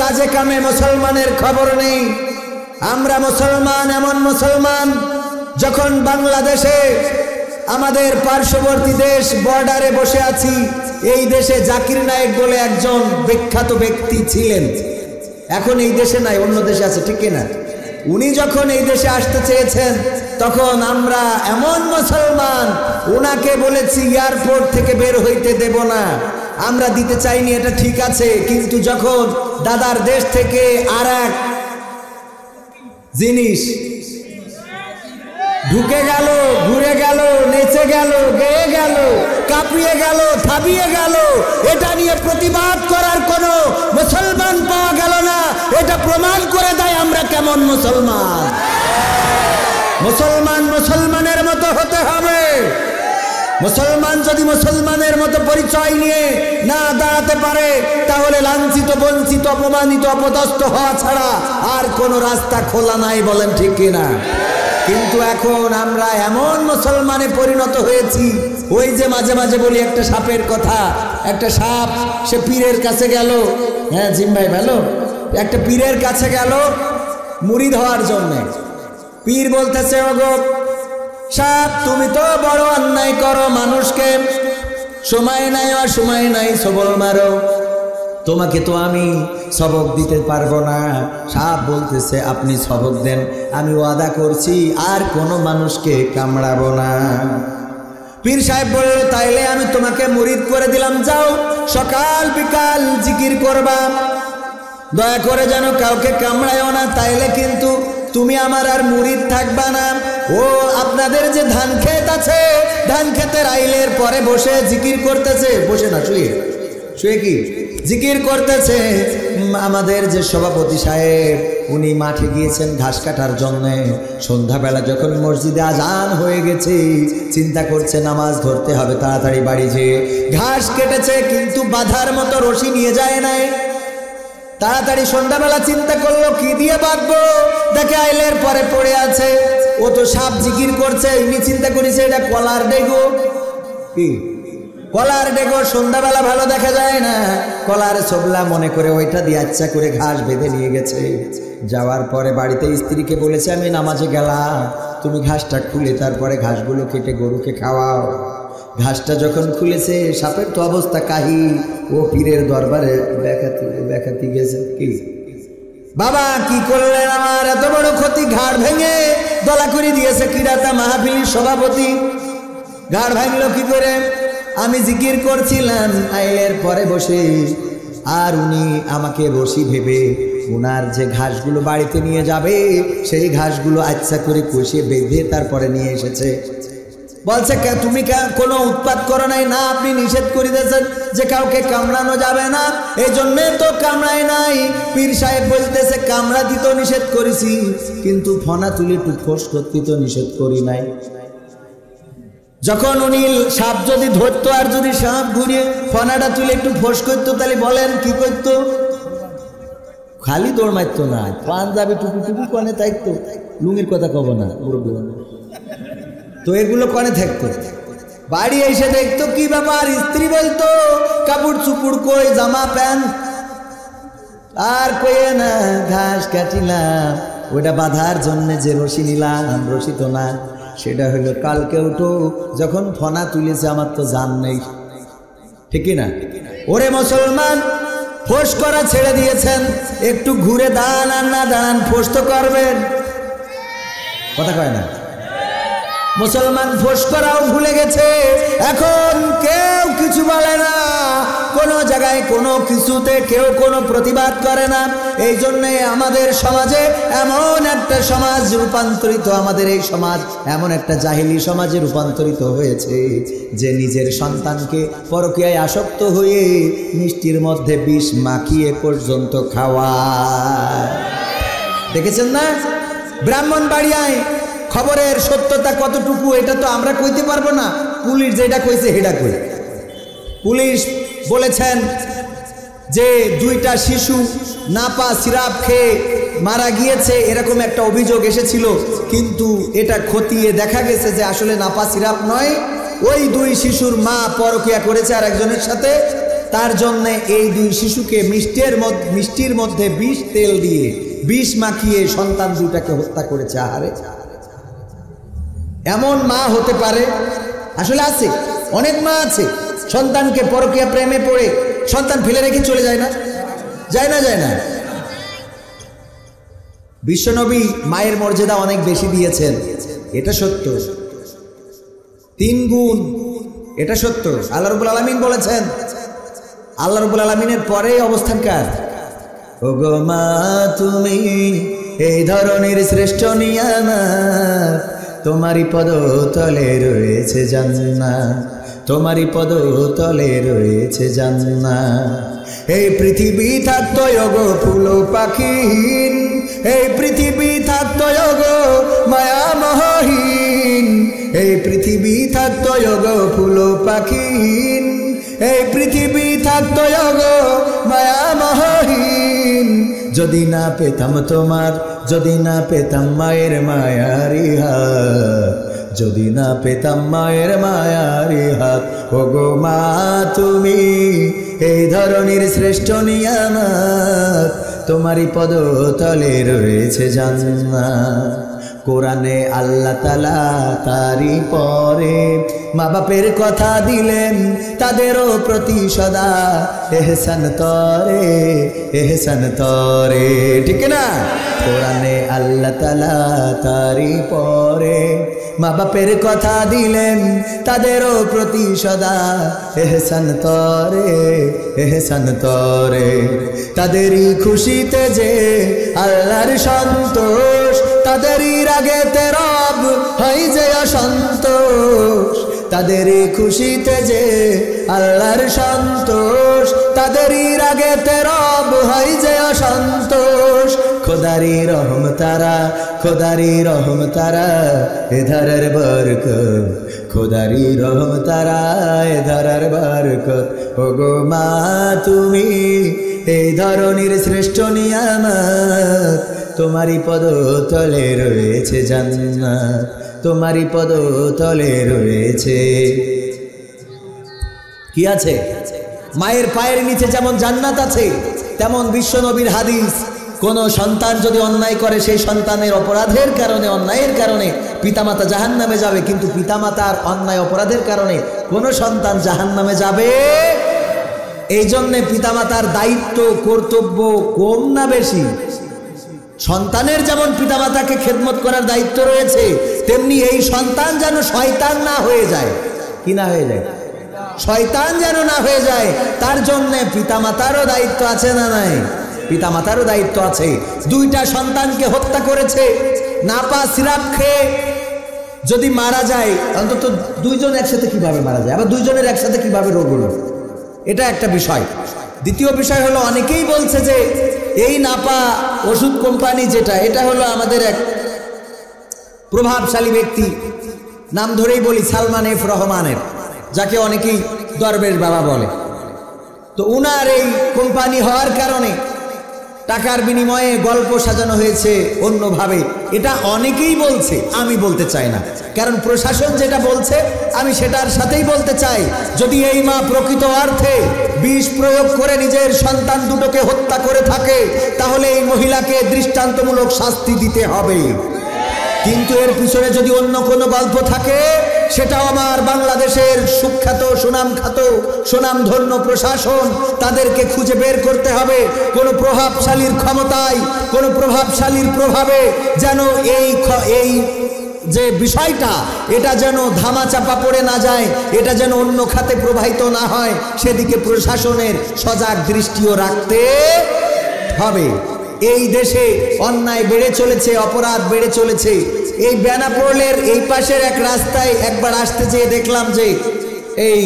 কাজে কামে মুসলমানের খবর নেই। আমরা মুসলমান, এমন মুসলমান যখন বাংলাদেশে আমাদের পার্শ্ববর্তী দেশ বর্ডারে বসে আছি, এই দেশে জাকির নায়েক বলে একজন বিখ্যাত ব্যক্তি ছিলেন, এখন এই দেশে নাই, অন্য দেশে আছে, ঠিক কিনা? উনি যখন এই দেশে আসতে চেয়েছেন তখন আমরা এমন মুসলমান ওনাকে বলেছি এয়ারপোর্ট থেকে বের হইতে দেব না, আমরা দিতে চাইনি, এটা ঠিক আছে। কিন্তু যখন দাদার দেশ থেকে আর এক জিনিস ঢুকে গেল, ঘুরে গেল, নেচে গেল, গেয়ে গেল, কাঁপিয়ে গেল, থাবিয়ে গেল, এটা নিয়ে প্রতিবাদ করার কোনো মুসলমান পাওয়া গেল না। এটা প্রমাণ করে দেয় আমরা কেমন মুসলমান। মুসলমান মুসলমানের মতো হতে হবে। মুসলমান যদি মুসলমানের মতো পরিচয় নিয়ে না দাঁড়াতে পারে তাহলে লাঞ্ছিত, বঞ্চিত, অপমানিত, অপদস্থ হওয়া ছাড়া আর কোনো রাস্তা খোলা নাই, বলেন ঠিক কিনা? কিন্তু এখন আমরা এমন মুসলমানে পরিণত হয়েছি, ওই যে মাঝে মাঝে বলি একটা সাপের কথা, একটা সাপ সে পীরের কাছে গেল, হ্যাঁ জিম ভাই ভালো, একটা পীরের কাছে গেল মুরিদ হওয়ার জন্য। পীর বলতেছে, ওগো সাপ তুমি তো বড় অন্যায় করো, মানুষকে সময় নাই, অসময় নাই সবল মারো, তোমাকে তো আমি সবক দিতে পারবো না। সাপ বলতেছে, আপনি সবক দেন, আমি ওয়াদা করছি আর কোনো মানুষকে কামড়াবো না। পীর সাহেব বলল, তাইলে আমি তোমাকে মুরিদ করে দিলাম, যাও সকাল বিকাল জিকির করবা, দয়া করে যেন কাউকে কামড়ায়ও না, তাইলে কিন্তু তুমি আমার আর মুরিদ থাকবা না। ও আপনাদের যে ধান ক্ষেত আছে, ধান ক্ষেতের আইলের পরে বসে জিকির করতেছে, বসে না শুয়ে, শুয়ে কি জিকির করতেছে। আমাদের যে সভাপতি সাহেব উনি মাঠে গিয়েছেন ঘাস কাটার জন্য, সন্ধ্যাবেলা যখন মসজিদে আজান হয়ে গেছে চিন্তা করছে নামাজ ধরতে হবে, তাড়াতাড়ি বাড়ি যেয়ে ঘাস কেটেছে কিন্তু বাঁধার মতো রশি নিয়ে যায় নাই, তাড়াতাড়ি সন্ধ্যাবেলা চিন্তা করলো কি দিয়ে বাঁধবো, দেখে আইলের পরে পড়ে আছে, ও তো সাপ জিকির করছে, ইনি চিন্তা করেছে এটা কলার ডেগো, কি কলার ডেগো, সন্ধ্যাবেলা ভালো দেখা যায় না, কলার ছোবলা মনে করে ওইটা দিয়ে আচ্ছা করে ঘাস বেঁধে নিয়ে গেছে। যাওয়ার পরে বাড়িতে স্ত্রীকে বলেছে, আমি নামাজে গেলাম, তুমি ঘাসটা খুলে তারপরে ঘাসগুলো কেটে গরুকে খাওয়াও। ঘাসটা যখন খুলেছে সাপের তো অবস্থা কাহি, ও পীরের দরবারে দেখাতে গেছে, কি বাবা কি করলেন, আমার এত বড় ক্ষতি, ঘাড় ভেঙে দলা করে দিয়েছে কিরাতা মাহফিলের সভাপতি। ঘাড় ভাঙলো কি করে? আমি জিকির করছিলাম আইলের পরে বসে, আর উনি আমাকে রশি ভেবে ওনার যে ঘাসগুলো বাড়িতে নিয়ে যাবে সেই ঘাসগুলো আচ্ছা করে কষে বেঁধে তারপরে নিয়ে এসেছে। বলছে তুমি কোনো উৎপাত করো নাই, না আপনি নিষেধ করে দিয়েছেন যে কাউকে কামড়ানো যাবে না, এই জন্যে তো কামড়াই নাই। পীর সাহেব বলতেছে, কামড়া দিতেও নিষেধ করেছি কিন্তু ফনা তুলে একটু ফোঁস করতে তো নিষেধ করি নাই। যখন উনি সাপ যদি ধরতো আর যদি সাপ ঘুরিয়ে ফনাটা তুলে একটু ফোঁস করতো তাহলে বলেন কি করতো? খালি দৌড় মারতো না, পাঞ্জাবি টুপি টুপি কনে থাকতো, লুঙ্গির কথা কব না, তো এগুলো কনে থাকতো। বাড়ি এসে দেখতো কি ব্যাপার, স্ত্রী বলতো কাপড় চুপুড় কই, জামা প্যান্ট, আর কয়ে না ঘাস কাটিলাম, ওটা বাঁধার জন্য যে রশি নিলাম, রশি তো না, সেটা হলো কালকে উঠো যখন ফনা তুলেছে আমার তো জান নেই, ঠিক না? ওরে মুসলমান, ফোঁস করা ছেড়ে দিয়েছেন, একটু ঘুরে দাঁড়ান আর না দাঁড়ান ফোঁস তো করবেন, কথা কয় না? মুসলমান ফোঁস করাও ভুলে গেছে, এখন কেউ কিছু বলে না, কোনো জায়গায় কোনো কিছুতে কেউ কোনো প্রতিবাদ করে না। এই জন্যে আমাদের সমাজে এমন একটা সমাজ রূপান্তরিত, আমাদের এই সমাজ এমন একটা জাহিলি সমাজে রূপান্তরিত হয়েছে যে নিজের সন্তানকে পরকীয়ায় আসক্ত হয়ে মিষ্টির মধ্যে বিষ মাখিয়ে পর্যন্ত খাওয়ায়। দেখেছেন না? ব্রাহ্মণবাড়িয়ায় খবরের সত্যতা কতটুকু এটা তো আমরা কইতে পারবো না, পুলিশ যেটা কইছে সেটা কই। পুলিশ বলেছেন যে 2টা শিশু নাপা সিরাপ খেয়ে মারা গিয়েছে, এরকম একটা অভিযোগ এসেছিল, কিন্তু এটা খতিয়ে দেখা গেছে যে আসলে নাপা সিরাপ নয়, ওই 2 শিশুর মা পরকীয়া করেছে আর একজনের সাথে, তার জন্য এই দুই শিশুকে মিষ্টির মধ্যে বিষ তেল দিয়ে বিষ মাখিয়ে সন্তান দুটাকে হত্যা করেছে। আহারে, এমন মা হতে পারে? আসলে আছে, অনেক মা আছে সন্তানকে পরকীয়া প্রেমে পড়ে সন্তান ফেলে রেখে চলে যায় না, যায় না, যায় না। বিশ্বনবী মায়ের মর্যাদা অনেক বেশি দিয়েছেন, এটা সত্য, 3 গুণ, এটা সত্য। আল্লাহ রাব্বুল আলামিন বলেছেন, আল্লাহ রাব্বুল আলামিনের পরে অবস্থান কার? ওগো মা তুমি এই ধরনের শ্রেষ্ঠ নিয়ামত, তোমারই পদতলে রয়েছে জান্নাত, তোমারই পদতলে রয়েছে জান্নাত। এই পৃথিবী থাকতো ওগো ফুল পাখিহীন, এই পৃথিবী থাকতো ওগো মায়া মহহীন, এই পৃথিবী থাকতো ওগো ফুল পাখিহীন, এই পৃথিবী থাকতো ওগো মায়া মহহীন। যদি না পেতাম তোমার, যদি না পেতাম মায়ের মায়ারি হাত, যদি না পেতাম মায়ের মায়ারি হাত, ওগো মা তুমি এই ধরনের শ্রেষ্ঠ নিয়ামত, তোমারই পদতলে রয়েছে জান্নাত। কোরআনে আল্লাহ তাআলা তারই পরে মা বাপের কথা দিলেন, তাদেরও প্রতি সদা এহসান তরে, এহসান তরে, ঠিক না? কোরআনে আল্লাহ তাআলা তারই পরে মা বাপের কথা দিলেন, তাদেরও প্রতি সদা এহসান তরে, এহসান তরে। তাদেরই খুশিতে যে আল্লাহর সন্তোষ, তাদেরই রাগেতে রব হয় যে অসন্তোষ, তাদেরই খুশিতে যে আল্লাহর সন্তোষ, তাদেরই রাগেতে রব হয় যে অসন্তোষ। খোদারি রহম তারা, খোদারি রহম তারা এধারের বরকত, খোদারি রহম তারা এধারের বরকত। ওগো মা তুমি এই ধরনের শ্রেষ্ঠ নিয়ামত, তোমারই পদতলে রয়েছে জান্নাত, তোমারই পদতলে রয়েছে কি আছে? মায়ের পায়ের নিচে যেমন জান্নাত আছে, তেমন বিশ্বনবীর হাদিস, কোন সন্তান যদি অন্যায় করে, সেই সন্তানের অপরাধের কারণে, অন্যায়ের কারণে পিতামাতা জাহান্নামে যাবে, কিন্তু পিতামাতার অন্যায় অপরাধের কারণে কোন সন্তান জাহান্নামে যাবে? এই জন্যে পিতামাতার দায়িত্ব কর্তব্য কম না বেশি? সন্তানের যেমন পিতামাতাকে খেদমত করার দায়িত্ব রয়েছে, তেমনি এই সন্তান যেন শয়তান না হয়ে যায়। কি না হয়ে যায়? শয়তান যেন না হয়ে যায়, তার জন্য পিতামাতারও দায়িত্ব আছে না নাই? পিতামাতারও দায়িত্ব আছে। 2টা সন্তানকে হত্যা করেছে, নাপা সিরাপ খেয়ে যদি মারা যায়, অন্তত 2 জন একসাথে কিভাবে মারা যায়, আবার 2 জনের একসাথে কিভাবে রোগ হলো, এটা একটা বিষয়। দ্বিতীয় বিষয় হলো, অনেকেই বলছে যে এই নাপা ওষুধ কোম্পানি যেটা, এটা হলো আমাদের এক প্রভাবশালী ব্যক্তি, নাম ধরেই বলি সালমান এফ রহমানের, যাকে অনেকেই দরবেশ বাবা বলে। তো উনার এই কোম্পানি হওয়ার কারণে টাকার বিনিময়ে গল্প সাজানো হয়েছে অন্যভাবে, এটা অনেকেই বলছে, আমি বলতে চাই না, কারণ প্রশাসন যেটা বলছে আমি সেটার সাথেই বলতে চাই। যদি এই মা প্রকৃত অর্থে বিষ প্রয়োগ করে নিজের সন্তান দুটোকে হত্যা করে থাকে, তাহলে এই মহিলাকে দৃষ্টান্তমূলক শাস্তি দিতে হবে। কিন্তু এর পিছনে যদি অন্য কোনো গল্প থাকে, সেটাও আমার বাংলাদেশের সুখ্যাত সুনামধন্য প্রশাসন, তাদেরকে খুঁজে বের করতে হবে। কোনো প্রভাবশালীর ক্ষমতায়, কোনো প্রভাবশালীর প্রভাবে যেন এই যে বিষয়টা, এটা যেন ধামাচাপা পড়ে না যায়, এটা যেন অন্য খাতে প্রবাহিত না হয়, সেদিকে প্রশাসনের সজাগ দৃষ্টিও রাখতে হবে। এই দেশে অন্যায় বেড়ে চলেছে, অপরাধ বেড়ে চলেছে। এই বেনাপোলের এই পাশের এক রাস্তায় একবার আসতে যেয়ে দেখলাম যে এই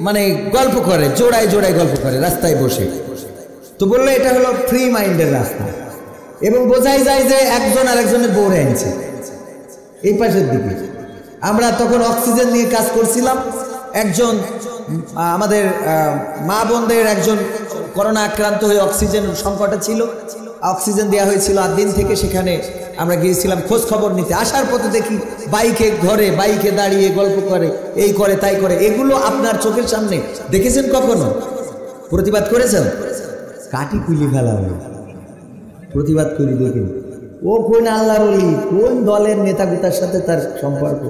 মানে গল্প করে, জোড়ায় জোড়ায় গল্প করে রাস্তায় বসে। তো বললো এটা হলো ফ্রি মাইন্ডের রাস্তা, এবং বোঝাই যায় যে একজন আর একজনের বউরে আনছে এই পাশের দিকে। আমরা তখন অক্সিজেন নিয়ে কাজ করছিলাম, একজন আমাদের মা বোনদের একজন করোনা আক্রান্ত হয়ে অক্সিজেন সংকটে ছিল, অক্সিজেন দেওয়া হয়েছিল 8 দিন থেকে। সেখানে আমরা গিয়েছিলাম খোঁজ খবর নিতে। আসার পথে দেখি বাইকে ঘরে, বাইকে দাঁড়িয়ে গল্প করে, এই করে তাই করে। এগুলো আপনার চোখের সামনে দেখেছেন কখনো? প্রতিবাদ করেছেন? কাটি কুলি ফেলা হলো, প্রতিবাদ করি দেখে ও কোন আল্লাহর ওলি, কোন দলের নেতাগুতার সাথে তার সম্পর্ক।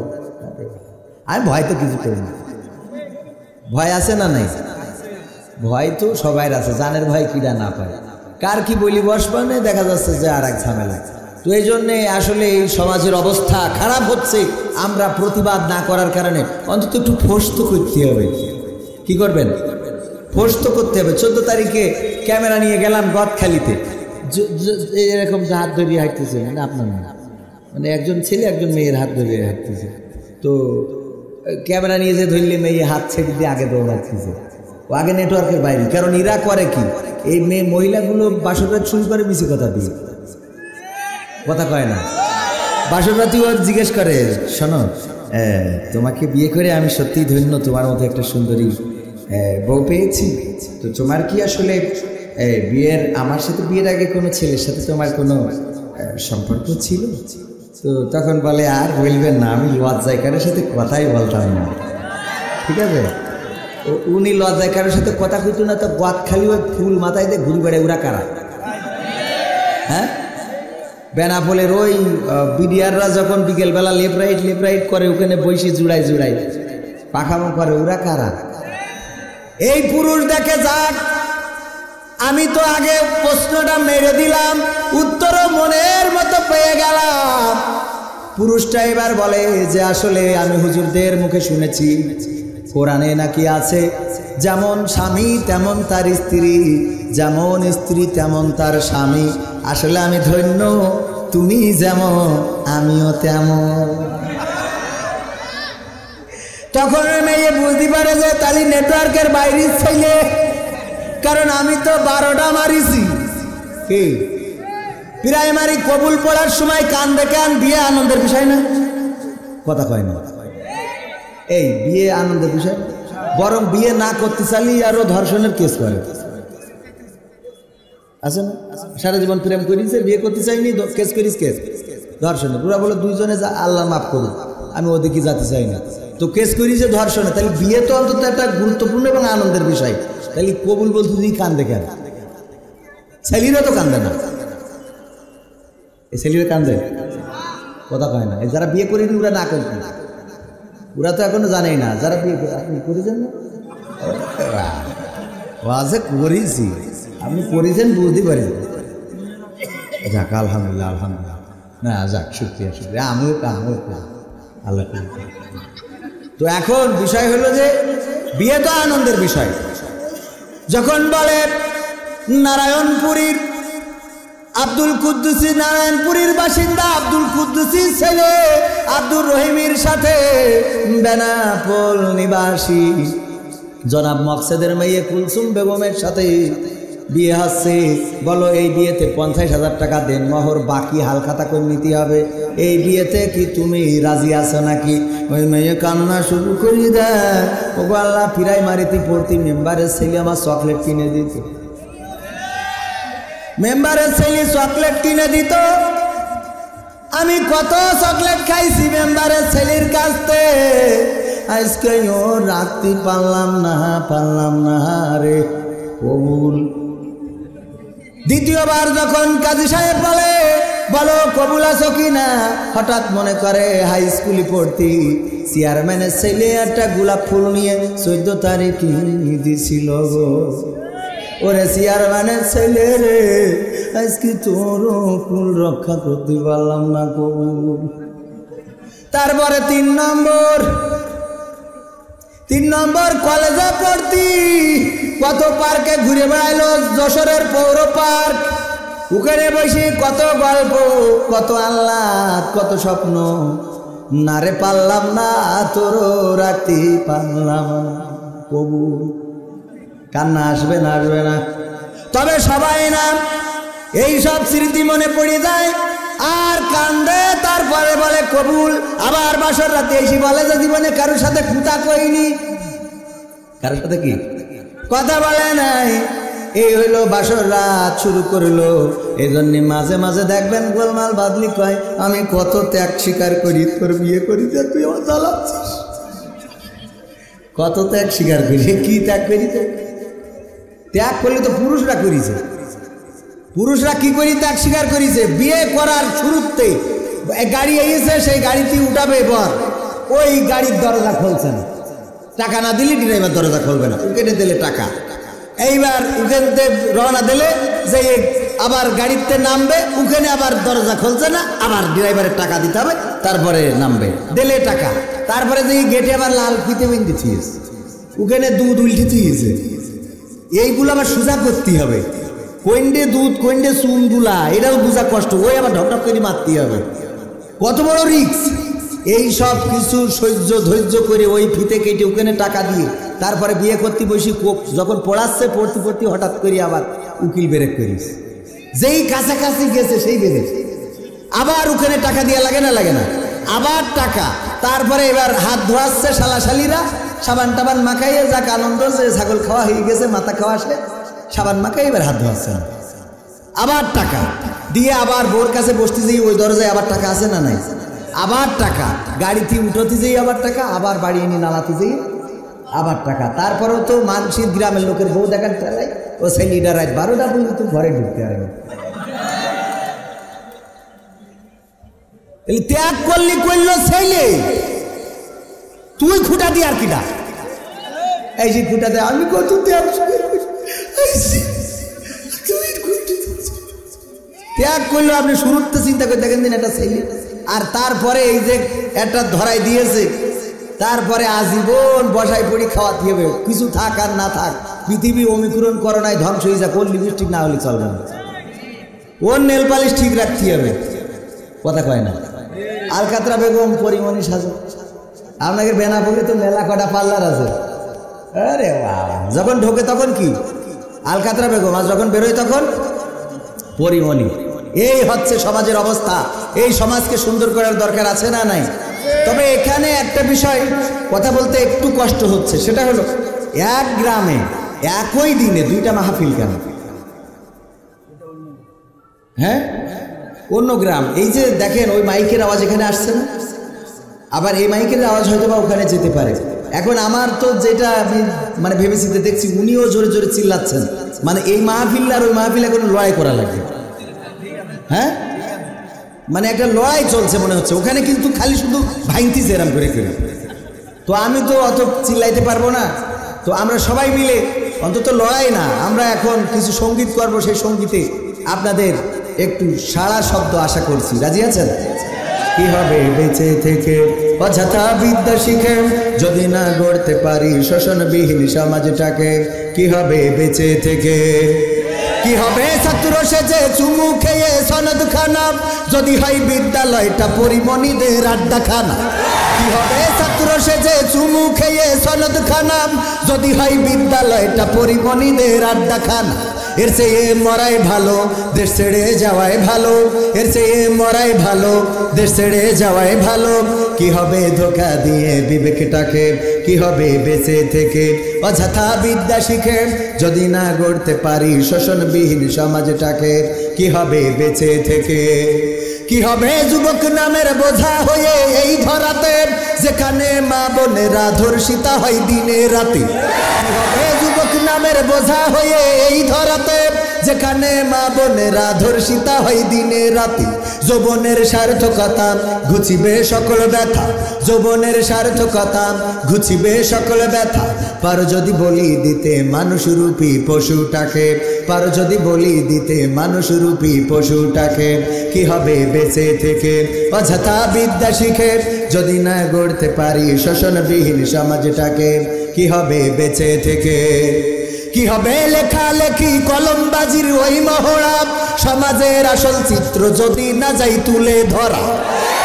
আমি ভয় তো কিছু করি না। ভয় আছে না নাই? ভয় তো সবাই আছে, জানের ভয় কিরা না পায়। কার কি বলি বসবানে দেখা যাচ্ছে যে আর এক ঝামেলা। তো এই জন্যে আসলে এই সমাজের অবস্থা খারাপ হচ্ছে। আমরা প্রতিবাদ না করার কারণে অন্তত একটু ফোর্স তো করতে হবে। কি করবেন? ফোর্স তো করতে হবে। 14 তারিখে ক্যামেরা নিয়ে গেলাম গদখালিতে, এরকম হাত ধরিয়ে হাঁটতেছে, মানে আপনার মানে একজন ছেলে একজন মেয়ের হাত ধরিয়ে হাঁটতেছে। তো ক্যামেরা নিয়ে যে ধরলে মেয়ে হাত ছেড়ে দিয়ে আগে দৌড়াচ্ছেছে, ও আগে নেটওয়ার্কের বাইরে। কারণ এরা করে কি, এই মহিলাগুলো বাসররাত শুরু করে মিছে কথা দিয়ে, কথা কয় না। বাসররাতি ওর জিজ্ঞেস করে, শোনো তোমাকে বিয়ে করে আমি সত্যিই ধন্য, তোমার মতো একটা সুন্দরী বউ পেয়েছি। তো তোমার কি আসলে আমার সাথে বিয়ের আগে কোনো ছেলের সাথে তোমার কোনো সম্পর্ক ছিল? তো তখন বলে, আর বলবেন না, আমি লজ্জায় কারোর সাথে কথাই বলতাম না। ঠিক আছে, উনি লজ্জায় কারোর সাথে কথা কইতো না। তো গদখালি ওই ফুল মাথায় দিয়ে ঘুরি বেড়ায়, ওরা কারা? হ্যাঁ, বেনাপোলের ওই বিডিআররা যখন বিকেলবেলা লেফট রাইট করে, ওখানে বসে জুড়াই পাখামো করে, ওরা কারা? এই পুরুষ দেখে যাক। আমি তো আগে প্রশ্নটা মেরে দিলাম, উত্তরও মনের মতো পেয়ে গেলাম। পুরুষটা এবার বলে যে আসলে আমি হুজুরদের মুখে শুনেছি, কোরআনে নাকি আছে, যেমন স্বামী তেমন তার স্ত্রী, যেমন স্ত্রী তেমন তার স্বামী। আসলে আমি ধন্য, তুমি যেমন আমিও তেমন। তখন মেয়ে বুঝতে পারে যে তালি নেটওয়ার্কের বাইরে ছেলে, কারণ আমি তো 12টা মারিছি। কি প্রাইমারি কবুল পড়ার সময় কান দেখে বিয়ে আনন্দের বিষয় না, কথা কয় না। এই বিয়ে আনন্দের বিষয়, বরং বিয়ে না করতে চাইলে আরো ধর্ষণের কেস করে। আছে না, সারা জীবন প্রেম করিস, বিয়ে করতে চাইনি, কেস করিস, কেস ধর্ষণে। পুরা বলে দুইজনে যা আল্লাহ মাফ করুন, আমি ওদিকে যেতে চাই না, তো কেস করিস ধর্ষণে। তাহলে বিয়ে তো অন্তত একটা গুরুত্বপূর্ণ এবং আনন্দের বিষয়। তাহলে কবুল বলতে তুই কান্দে কেন? ছেলেরা তো কান্দে না, এই ছেলেরা কান্দে, কথা কয় না। যারা বিয়ে করেনি ওরা না করবে, ওরা তো এখনো জানেই না। যারা বিয়ে আপনি করেছেন না, ওয়াজে করেছি, আপনি করেছেন বুঝতে পারি। যাক আলহামদুলিল্লাহ, আলহামদুলিল্লাহ, না যাক, শুক্রিয়া শুক্রিয়া, আমিও আল্লাহ। তো এখন বিষয় হলো যে বিয়ে তো আনন্দের বিষয়। যখন বলে নারায়ণপুরীর আব্দুল কুদ্দুসী, নারায়ণপুরীর বাসিন্দা আব্দুল কুদ্দুসীর ছেলে আব্দুর রহিমের সাথে বেনাপোল নিবাসী জনাব মকসেদের মেয়ে কুলসুম বেগমের সাথে বিয়ে হচ্ছে। বলো এই বিয়েতে 50,000 টাকা দেন মোহর, বাকি হালখাতা করে নিতে হবে। এই বিয়েতে কি তুমি রাজি আছো নাকি? ওই মেয়ে কান্না শুরু করি দেয়, ওগো আল্লাহ, প্রাইমারিতে পড়তি মেম্বারের ছেলে আমার চকলেট কিনে দিত, মেম্বারের ছেলে চকলেট কিনে দিত। আমি কত চকলেট খাইছি মেম্বারের ছেলের কাছ থেকে, আজকে ও রাখতে পারলাম না রে কবুল। দ্বিতীয়বার যখন কাজী সাহেব বলো কবুল আছো কিনা, হঠাৎ মনে করে হাই স্কুলে পড়তি চেয়ারম্যানের ছেলে একটা গোলাপ ফুল নিয়ে 14 তারিখে দিছিল গো। ওরে চেয়ারম্যানের ছেলে রে, আজকে তোর ফুল রক্ষা করতে পারলাম না কবুল। তারপরে 3 নম্বর কলেজে পড়তি, কত পার্কে ঘুরে বেড়াইলো, যশোরের পৌর পার্ক, ওখানে বসে কত গল্প, কত আহ্লাদ, কত স্বপ্ন। না রে পারলাম না, তোর রাখতে পারলাম না কবুল। কান্না আসবে না, তবে সবাই না এই সব স্মৃতি মনে পড়ে যায় আর কান্দে। তারপরে বলে কবুল। আবার বাসর রাতে এসে বলে যে জীবনে কারোর সাথে খুঁতা কইনি, কারোর সাথে কি কথা বলে নাই। এই হইল বাসর রাত শুরু করলো। এই জন্য মাঝে মাঝে দেখবেন গোলমাল বাদলি কয়, আমি কত ত্যাগ স্বীকার করি, তোর বিয়ে করি যে তুই আমার জ্বালাচ্ছিস। কত ত্যাগ স্বীকার করি, কি ত্যাগ করি? ত্যাগ করলে তো পুরুষরা করেছে। পুরুষরা কি করি ত্যাগ স্বীকার করেছে? বিয়ে করার শুরুতে গাড়ি এসেছে, সেই গাড়িতে উঠাবে বর, ওই গাড়ির দরজা খুলছে না, টাকা না দিলে ড্রাইভার দরজা খুলবে না, উকেটে দিলে টাকা। এইবার উকেনতে রওনা দিলে যে আবার গাড়িতে নামবে, উকেনে আবার দরজা খুলছে না, আবার ড্রাইভারের টাকা দিতে হবে, তারপরে নামবে, দিলে টাকা। তারপরে যে গেটে আবার লাল ফিতে বিন্দু থিয়েছে, উকেনে দুধ উল্টে থিয়েছে, এইগুলো আবার সোজা করতে হবে। কইন্ডে দুধ কইন্ডে চুনগুলা এটাও বোঝা কষ্ট, ওই আবার ঢকঢক করে মারতে হবে, কত বড় রিস্ক। এই সব কিছু সহ্য ধৈর্য করে ওই ফিতে কেটে ওখানে টাকা দিয়ে তারপরে বিয়ে করতে বসি, যখন পড়াচ্ছে পড়তে পড়তে হঠাৎ করে আবার উকিল বেরেক করিস, যেই কাছাকাছি গেছে সেই বেরেছে, আবার ওখানে টাকা দেওয়া লাগে না, লাগে না, আবার টাকা। তারপরে এবার হাত ধোয়াচ্ছে শালাশালিরা, সাবান টাবান মাখাইয়ে, যাক আনন্দ যে ছাগল খাওয়া হয়ে গেছে, মাথা খাওয়া আসে, সাবান মাখাই এবার হাত ধোয়াচ্ছে, আবার টাকা দিয়ে আবার বোর কাছে বসতে যাই, ওই দরজায় আবার টাকা আছে না নাই, আবার টাকা, গাড়িতে উঠোতে যাই আবার টাকা, আবার বাড়ি এনে নালাতে যাই আবার টাকা। তারপরেও তো মানসিক গ্রামের লোকের বউ দেখার ঠেলাই ও ছেলেটা রাত 12টা পর্যন্ত ঘরে ঢুকতে হবে। ত্যাগ করলি করলো ছেলে, তুই খুঁটা দিয়ে আর কিনা এই যে খুঁটা দেয়, আমি কত ত্যাগ ত্যাগ করলো। আপনি শুরুতে চিন্তা করে দেখেন দিন একটা ছেলে, আর তারপরে এই যে একটা ধরাই দিয়েছে, তারপরে আজীবন বসায় পড়ি খাওয়াতে হবে, কিছু থাক আর না থাক, পৃথিবী অমিক্রণ করোনায় ধ্বংস হয়ে যায়, কোন লিপস্টিক না হলে চলবে না, ওর নেল পালিশ ঠিক রাখতে হবে, কথা কয় না। আলকাতরা বেগম পরিমণি সাজো, আপনাকে বেনাপোলে তো মেলা কটা পার্লার আছে, আরে বাবা, যখন ঢোকে তখন কি আলকাতরা বেগম, আর যখন বেরোয় তখন পরিমণি। এই হচ্ছে সমাজের অবস্থা। এই সমাজকে সুন্দর করার দরকার আছে না নাই? তবে এখানে একটা বিষয় কথা বলতে একটু কষ্ট হচ্ছে, সেটা হলো এক গ্রামে একই দিনে দুইটা মাহফিল কেন? হ্যাঁ, অন্য গ্রাম। এই যে দেখেন ওই মাইকের আওয়াজ এখানে আসছে না, আবার এই মাইকের আওয়াজ হয়তো বা ওখানে যেতে পারে। এখন আমার তো যেটা আমি মানে ভেবেচিন্তে দেখছি, উনিও জোরে জোরে চিল্লাচ্ছেন, মানে এই মাহফিল আর ওই মাহফিল এখন লড়াই করা লাগবে। হ্যাঁ, মানে একটা লড়াই চলছে মনে হচ্ছে ওখানে, কিন্তু খালি শুধু ভাঙতিছে এরম করে করে। তো আমি তো অত চিল্লাইতে পারবো না, তো আমরা সবাই মিলে অন্তত লড়াই না, আমরা এখন কিছু সঙ্গীত করবো, সেই সঙ্গীতে আপনাদের একটু সাড়া শব্দ আশা করছি। রাজি আছেন? কি হবে বেঁচে থেকে অযথা বিদ্যা শিখে, যদি না গড়তে পারি শোষণবিহীন সমাজটাকে? কি হবে বেঁচে থেকে? কি হবে ছাত্র সেজে চুমু খেয়ে সনদ খানা, যদি হয় বিদ্যালয়টা পরিমণিদের আড্ডা খানা? কি হবে ছাত্র সেজে চুমু খেয়ে সনদ খানা, যদি হয় বিদ্যালয়টা পরিমণিদের আড্ডা খানা? এর চেয়ে মরাই ভালো, দেশ ছেড়ে যাওয়াই ভালো, এর চেয়ে মরাই ভালো, দেশ ছেড়ে যাওয়াই ভালো। কি হবে ধোঁকা দিয়ে বিবেকটাকে? কি হবে বেঁচে থেকে অযথা বিদ্যা শিখে, যদি না গড়তে পারি শোষণবিহীন সমাজটাকে? কি হবে বেঁচে থেকে? কি হবে যুবক নামের বোঝা হয়ে এই ধরাতে, যেখানে মা বোনেরা ধর্ষিতা হয় দিনে রাতে? কি হবে যুবক নামের বোঝা হয়ে এই ধরাতে, যেখানে মা বোনেরা ধর্ষিতা হয় দিনে রাতে? যৌবনের সার্থকতা ঘুচিবে সকল ব্যথা, যৌবনের সার্থকতা ঘুচিবে সকল ব্যথা। পারো যদি বলি দিতে মানুষরূপী পশুটাকে, পারো যদি বলি দিতে মানুষরূপী পশুটাকে? কি হবে বেঁচে থেকে অযথা বিদ্যা শিখে, যদি না গড়তে পারি শোষণবিহীন সমাজটাকে? কি হবে বেঁচে থেকে? কি হবে লেখালেখি কলমবাজির ওই মহড়া, সমাজের আসল চিত্র যদি না যাই তুলে ধরা?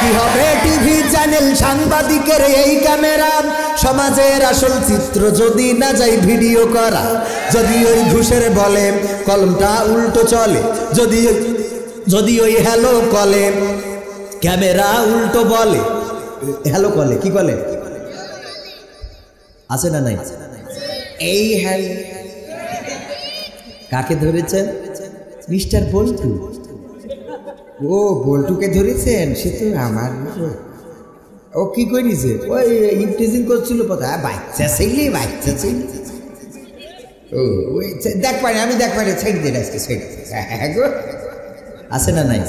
কি হবে টিভি চ্যানেল সাংবাদিকের এই ক্যামেরা, সমাজের আসল চিত্র যদি না যাই ভিডিও করা? যদি ওই ঘুষের বলে কলমটা উল্টো চলে, যদি ওই হ্যালো কলে ক্যামেরা উল্টো বলে, হ্যালো কলে কি বলে আছে না নাই? এই হ্যালো কাকে ধরেছেন? মিস্টার বল্টু। ও বল্টুকে ধরেছেন? সে তো আমার, ও কি করেছে? ওই ইপটিজিং করছিল, বাচ্চা ছেলে, বাচ্চা ছেলে, ও ওই দেখ পারি আমি দেখ পারি ছেড়ে দিন আজকে ছেড়ে আছে না নাই?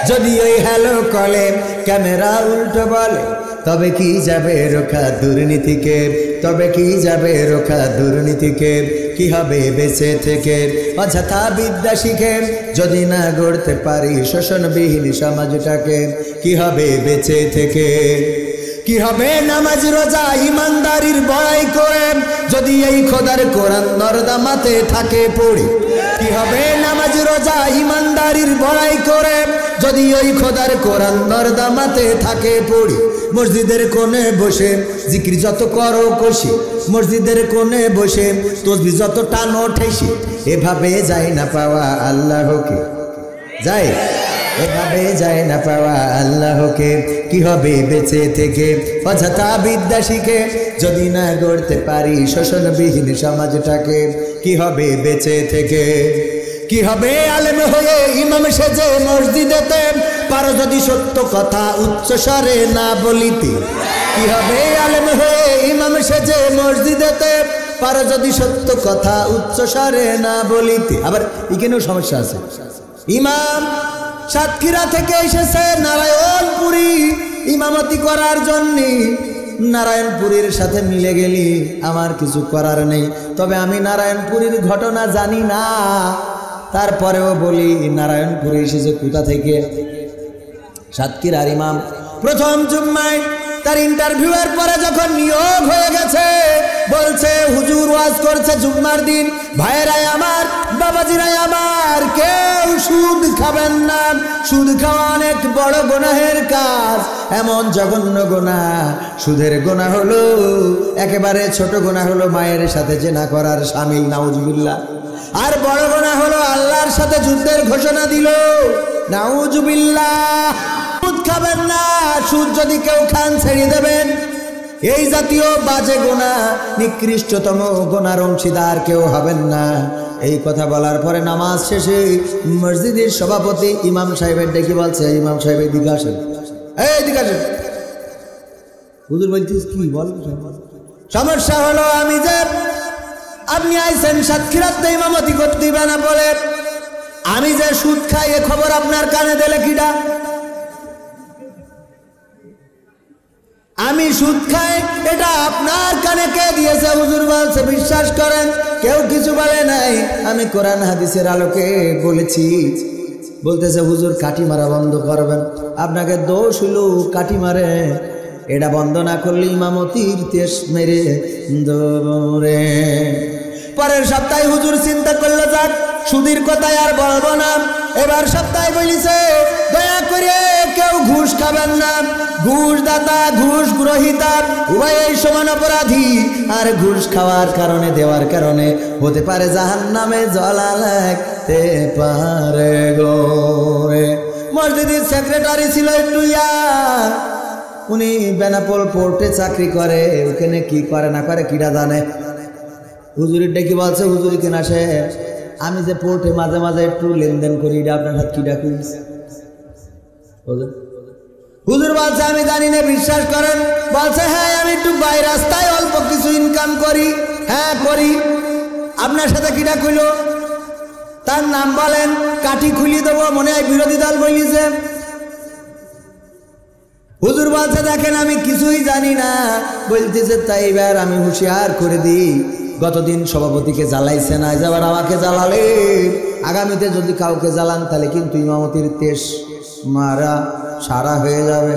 যদি ওই হ্যালো কলে ক্যামেরা উল্টো বলে তবে কি যাবে রোখা দুর্নীতিকে, তবে কি যাবে রোখা দুর্নীতিকে, কি হবে বেঁচে থেকে অযথা বিদ্যা শিখে যদি না গড়তে পারি শোষণবিহীন সমাজটাকে, কি হবে বেঁচে থেকে? কি হবে নামাজ রোজা ইমানদারির বড়াই করে যদি এই খোদার কোরআন নর্দমাতে থাকে পড়ে, কি হবে নামাজ রোজা ইমানদারির বড়াই করে যদি ওই খোদার কোরআন নর্দমাতে থাকে পড়ে। মসজিদের কোণে বসে জিকির যত করো কষি, মসজিদের কোণে বসে তসবিহ যত টানো ঠেসি, এভাবে যায় না পাওয়া আল্লাহকে, যায় এভাবে যায় না পাওয়া আল্লাহকে, কি হবে বেঁচে থেকে অযথা বিদ্যা শিখে যদি না গড়তে পারি শোষণবিহীন সমাজটাকে, কি হবে বেঁচে থেকে? কি হবে আলেম হয়ে ইমাম সেজে মসজিদেতে পারো যদি সত্য কথা উচ্চ স্বরে না বলিতে, কি হবে আলেম হয়ে ইমাম সেজে মসজিদেতে পারো যদি সত্য কথা উচ্চ স্বরে না বলিতে। আবার এখানেও সমস্যা আছে, ইমাম সাতক্ষীরা থেকে এসেছে নারায়ণপুরী ইমামতি করার জন্যে, নারায়ণপুরীর সাথে মিলে গেলি আমার কিছু করার নেই, তবে আমি নারায়ণপুরীর ঘটনা জানি না, তারপরেও বলি নারায়ণপুরে এসেছে কোথা থেকে? সাতক্ষীরার ইমাম প্রথম জুম্মায় তার ইন্টারভিউয়ের পরে যখন নিয়োগ হয়ে গেছে বলছে হুজুর ওয়াজ করছে জুম্মার দিন, ভাইয়েরাই আমার বাবাজিরাই আমার কেউ সুদ খাবেন না, সুদ খাওয়া অনেক বড় গুনাহের কাজ, এমন জঘন্য গুনাহ, সুদের গুনাহ হলো একেবারে ছোট গুনাহ হলো মায়ের সাথে জিনা করার শামিল, নাউজুবিল্লাহ, আর বড় গুনাহ হলো আল্লাহর সাথে যুদ্ধের ঘোষণা দিল, নাউজুবিল্লাহ। সুদ খাবেন না, সুদ যদি কেউ খান ছেড়ে দেবেন, এই জাতীয় বাজে গুনাহ নিকৃষ্টতম গুনার অংশীদার কেউ হবেন না। এই কথা বলার পরে নামাজ শেষে মসজিদের সভাপতি ইমাম সাহেবের ডেকে বলছে, ইমাম সাহেব এদিকে আসেন, এই দিকে আসেন। হুজুর বলছিস কি বল? সমস্যা হলো আমি যে আপনি আইছেন সাতক্ষীরাতে ইমামতি করতে দিবে না বলে, আমি যে সুদ খাই এ খবর আপনার কানে দিলে কিডা? আমি সুদ খাই এটা আপনার কানে কে দিয়েছে? হুজুর বলছে বিশ্বাস করেন কেউ কিছু বলে নাই, আমি কোরআন হাদিসের আলোকে বলেছি। বলতেছে হুজুর কাঠি মারা বন্ধ করবেন, আপনাকে দোষ হইল কাঠি মারে, এটা বন্ধ না করলে ইমামতির তেজ মেরে দৌড়ে। পরের সপ্তাহে হুজুর চিন্তা করলো যাক সুদের কথায় আর বলবো না, এবার সপ্তাহে বলিছে দয়া করে কেউ ঘুষ খাবেন না, ঘুষ দাতা ঘুষ গ্রহীতা উভয়ই সমান অপরাধী, আর ঘুষ খাওয়ার কারণে দেওয়ার কারণে হতে পারে জাহান্নামে জ্বলা লাগতে পারে গো। মসজিদের সেক্রেটারি ছিল একটু উনি বেনাপোল পোর্টে চাকরি করে, ওখানে কি করে না করে কিরা জানে। হুজুরের ডেকে বলছে হুজুর কিনা সে আমি যে পোর্টে মাঝে মাঝে একটু লেনদেন করি, এটা আপনার হাত কি ডাকুন? হুজুর বলছে আমি জানি না, বিশ্বাস করেন। বলছে হ্যাঁ আমি একটু বাইরে রাস্তায় অল্প কিছু ইনকাম করি, হ্যাঁ করি। আপনার সাথে কিটা কইল? তার নাম বলেন, কাঠি খুলি দেবো, মনে হয় বিরোধী দল বলিছে। হুজুর বলছে দেখেন আমি কিছুই জানি না। বলতেছে তাই এবার আমি হুঁশিয়ার করে দিই, গতদিন সভাপতিকে জ্বালাইছে না, এবার আমাকে জ্বালালে আগামীতে যদি কাউকে জ্বালান তাহলে কিন্তু ইমামতির তেজ মারা সারা হয়ে যাবে।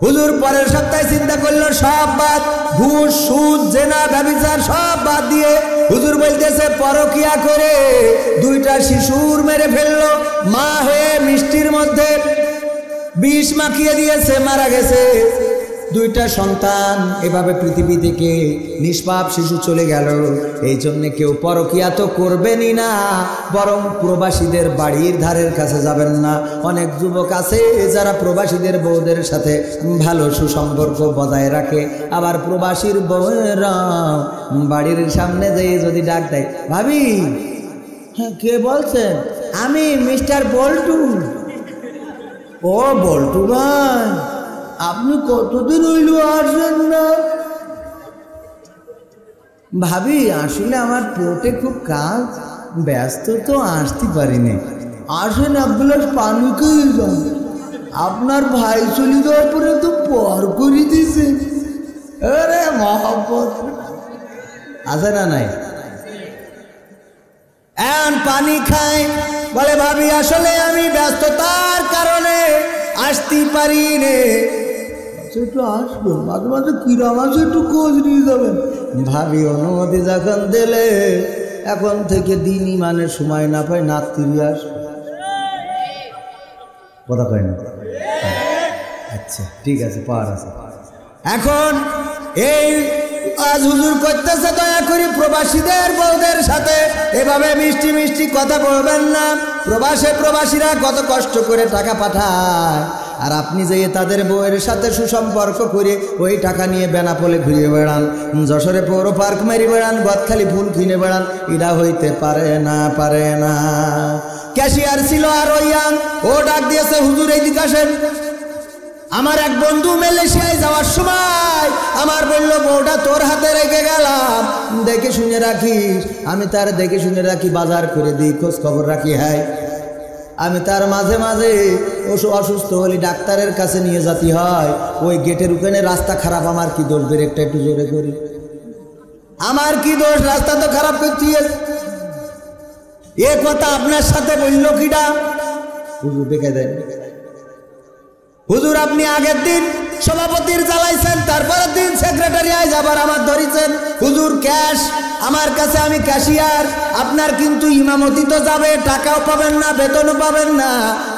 হুজুর পরের সপ্তাহে চিন্তা করলো সব বাদ, ঘুষ সুদ জেনা ব্যভিচার সব বাদ দিয়ে হুজুর বলতেছে পরকিয়া করে দুইটা শিশুর মেরে ফেললো, মা হয়ে মিষ্টির মধ্যে বিষ মাখিয়ে দিয়েছে, মারা গেছে। দুইটা সন্তান এভাবে পৃথিবী থেকে নিষ্পাপ শিশু চলে গেল। এই জন্য কেউ পরকিয়া তো করবেনই না, বরং প্রবাসীদের বাড়ির ধারের কাছে যাবেন না। অনেক যুবক আছে যারা প্রবাসীদের বউদের সাথে ভালো সুসম্পর্ক বজায় রাখে, আবার প্রবাসীর বউয়েরা বাড়ির সামনে যেয়ে যদি ডাক দেয়, ভাবি হ্যাঁ কে বলছেন? আমি মিস্টার বল্টু। ও বল্টু ভাই, আপনি কতদিন হইল আসেন না? ভাবি আসলে আমার পেটে খুব কাজ, ব্যস্ত তো আসতে পারিনি। আসেন এক গ্লাস পানি খেয়ে যান, আপনার ভাই চলে যাওয়ার পরে তো পর করে দিয়েছে। আরে মহব্বত আছে না নাই? এখন পানি খাই, বলে ভাবি আসলে আমি ব্যস্ততার কারণে আসতে পারি নে। একটু আসবেন মাঝে মাঝে, কিরাম আছে একটু খোঁজ নিয়ে যাবেন। ভাবি অনুমতি যখন দিলে এখন থেকে দিনই মানে সময় না পাই নাত্তিরি আসবে। কথা কয় না? আচ্ছা ঠিক আছে, পাওয়ার আছে। এখন এই আজ হুজুর করতেছে, দয়া করে প্রবাসীদের বউদের সাথে এভাবে মিষ্টি মিষ্টি কথা বলবেন না। প্রবাসীরা কত কষ্ট করে টাকা পাঠায়, আর আপনি যে তাদের বউয়ের সাথে সুসম্পর্ক করে ওই টাকা নিয়ে বেনাপোলে ঘুরিয়ে বেড়ান, যশোরে পৌর পার্ক মেরি বেড়ান, গদখালি ফুল কিনে বেড়ান, এটা হইতে পারে না, পারে না। ক্যাশিয়ার ছিল আর ওইয়ান, ও ডাক দিয়েছে, হুজুর এইদিকে আসেন। আমার এক বন্ধু মালয়েশিয়ায় যাওয়ার সময় আমার বলল, বউটা তোর হাতে রেখে গেলাম, দেখে শুনে রাখিস। আমি তার দেখে শুনে রাখি, বাজার করে দিই, খোঁজ খবর রাখি। হ্যাঁ, আমি তার মাঝে মাঝে অসুস্থ হলে ডাক্তারের কাছে নিয়ে যেতে হয়। ওই গেটের ওখানে রাস্তা খারাপ, আমার কি দোষ? ব্রেকটা একটু জোরে করি, আমার কি দোষ? রাস্তা তো খারাপ করছি। এ কথা আপনার সাথে বললো কিডা? হুজুর দেখে দেন। হুজুর আপনি আগের দিন সভাপতির জ্বালাইছেন, তারপরের দিন সেক্রেটারিয়ায় যাবার আমার ধরিছেন। হুজুর ক্যাশ আমার কাছে, আমি ক্যাশিয়ার। আপনার কিন্তু ইমামতি তো যাবে, টাকাও পাবেন না, বেতনও পাবেন না।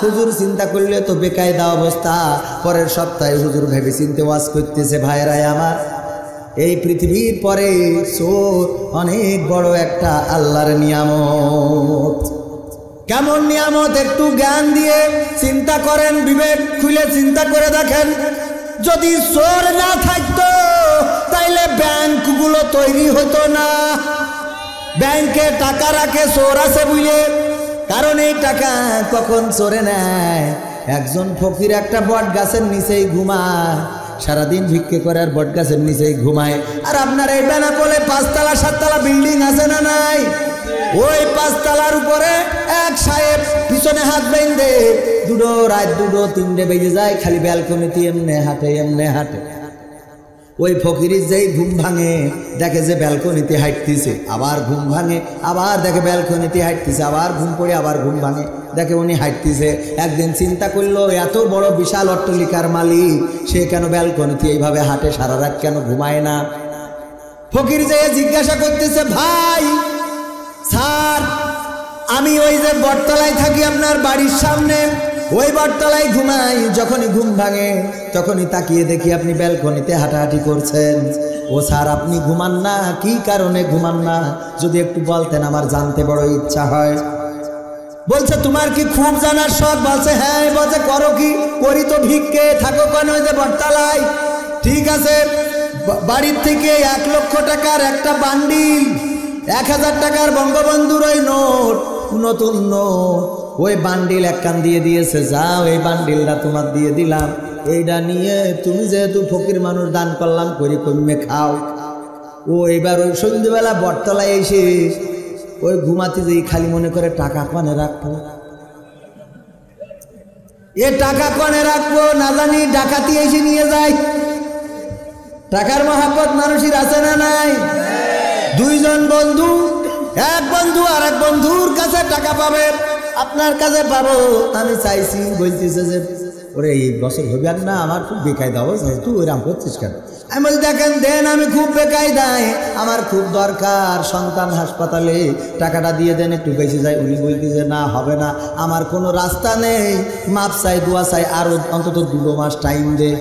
হুজুর চিন্তা করলে তো বেকায়দা অবস্থা। পরের সপ্তাহে হুজুর ভেবে চিনতে ওয়াজ করতেছে, ভাইরাই আমার, এই পৃথিবীর পরে চোর অনেক বড় একটা আল্লাহর নিয়ামত। কেমন নিয়ামত একটু জ্ঞান দিয়ে চিন্তা করেন, বিবেক খুলে চিন্তা করে দেখেন। যদি চোর না থাকতো তাইলে ব্যাংকগুলো তৈরি হতো না। ব্যাংকে টাকা রাখে চোর আছে বুঝলে, কারণ এই টাকা কখন চোরে নেয়। একজন ফকির একটা বট গাছের নিচেই ঘুমায়, সারাদিন ভিক্ষে করে আর বট গাছের নিচেই ঘুমায়। আর আপনার এই বেনাপোলে 5 তলা 7 তলা বিল্ডিং আছে না নাই? ওই 5 তলার উপরে এক সাহেব পিছনে হাত বেঁধে রাত 2-3 বেজে যায়, খালি ব্যালকনিতে এমনে হাঁটে, এমনে হাঁটে। ওই ফকিরের যেই ঘুম ভাঙে, দেখে যে ব্যালকনিতে হাঁটতেছে, আবার ঘুম ভাঙে, আবার দেখে ব্যালকনিতে হাঁটতেছে, আবার ঘুম পড়ে আবার ঘুম ভাঙে, দেখে উনি হাঁটতেছে। একদিন চিন্তা করলো, এত বড় বিশাল অট্টালিকার মালিক, সে কেন ব্যালকনিতে এইভাবে হাঁটে, সারা রাত কেন ঘুমায় না? ফকির যে জিজ্ঞাসা করতেছে, ভাই স্যার, আমি ওই যে বটতলায় থাকি আপনার বাড়ির সামনে, ওই বটতলায় ঘুমাই। যখনই ঘুম ভাঙে তখনই তাকিয়ে দেখি আপনি ব্যালকনিতে হাঁটাহাঁটি করছেন। ও স্যার, আপনি ঘুমান না, কি কারণে ঘুমান না? যদি একটু বলতেন, আমার জানতে বড় ইচ্ছা হয়। বলছে, তোমার কি খুব জানার শখ? বলছে, হ্যাঁ। বলছে, করো কি? করি তো ভিক্ষে। থাকো কেন ওই যে বটতলায়? ঠিক আছে, বাড়ির থেকে 1 লক্ষ টাকার একটা বান্ডিল, 1000 টাকার বঙ্গবন্ধুর ওই নোট, নতুন নোট, ওই বান্ডিল এক কান দিয়ে দিয়েছে। যাও, এই বান্ডিলটা তোমার দিয়ে দিলাম, এইটা নিয়ে তুমি যেহেতু ফকির মানুষ, দান করলাম, করি কমে খাও। ও এবার ওই সন্ধ্যেবেলা বটতলায় এসে ওই ঘুমাতে যেই খালি মনে করে টাকা কনে রাখবো, এ টাকা কনে রাখবো, না জানি ডাকাতি এসে নিয়ে যায়। টাকার মহাব্বত মানুষের আছে না নাই? 2 জন বন্ধু, এক বন্ধু আর এক বন্ধুর কাছে টাকা পাবে, আপনার কাছে পাবো। আমি চাইছি, বলতেছে যে ওরে এই বছর হবে আর না, আমার খুব বেকায়দা অবস্থা, তুই ওইরাম করছিস কেন? আমি বলছি, দেখেন দেন, আমি খুব বেকায়দায়, আমার খুব দরকার, সন্তান হাসপাতালে, টাকাটা দিয়ে দেন, একটু বেশি যায়। উনি বলতেছে, না হবে না, আমার কোনো রাস্তা নেই, মাপ চাই, দোয়া চাই, আরো অন্তত 2 মাস টাইম দে।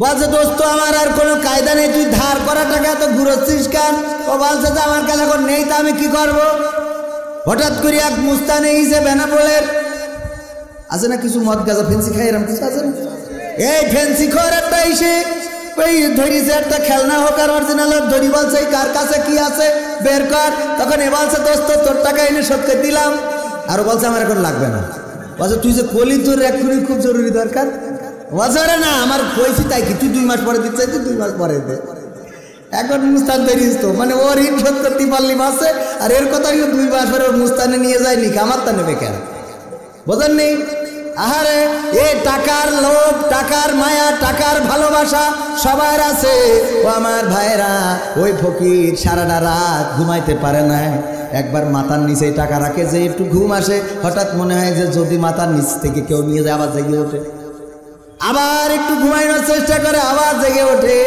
বলছে, দোস্ত আমার আর কোনো কায়দা নেই, তুই ধার করা টাকা তো ঘুরোচ্ছিস কেন? ও বলছে যে আমার কাছে এখন নেই, তা আমি কি করবো? হঠাৎ করে এক মুস্তান এসে বেনাপোলের আছে না কিছু মদ গাঁজা ফেন্সি খাই, এরকম কিছু আছে না? এই ফেন্সি খোর একটা এসে ওই ধরিছে একটা খেলনা হোক আর অরিজিনাল হোক, ধরি বলছে কার কাছে কি আছে বের কর। তখন এ বলছে, দোস্ত তোর টাকা এনে শোধ করে দিলাম। আর বলছে, আমার এখন লাগবে না। বলছে, তুই যে কলি, তোর এক্ষুনি খুব জরুরি দরকার। বলছে, না আমার কইছি তাই কি, তুই 2 মাস পরে দিতে চাই, তুই 2 মাস পরে দে। এখন মুস্তান বেরিয়েছ তো, মানে ওর ঋণ শোধ করতে পারলি মাসে, আর এর কথা 2 মাস পরে মুস্তানে নিয়ে যায়নি, আমার তা নেবে কেন? বোঝেননি? আহারে, এই টাকার লোভ, টাকার মায়া, টাকার ভালোবাসা সবার আছে। ও আমার ভাইরা, ওই ফকির সারাটা রাত ঘুমাইতে পারে না। একবার মাথার নিচে টাকা রাখে, যে একটু ঘুম আসে, হঠাৎ মনে হয় যে যদি মাথার নিচ থেকে কেউ নিয়ে যায়, আবার জেগে ওঠে, আবার একটু ঘুমাইনোর চেষ্টা করে, আবার জেগে ওঠে।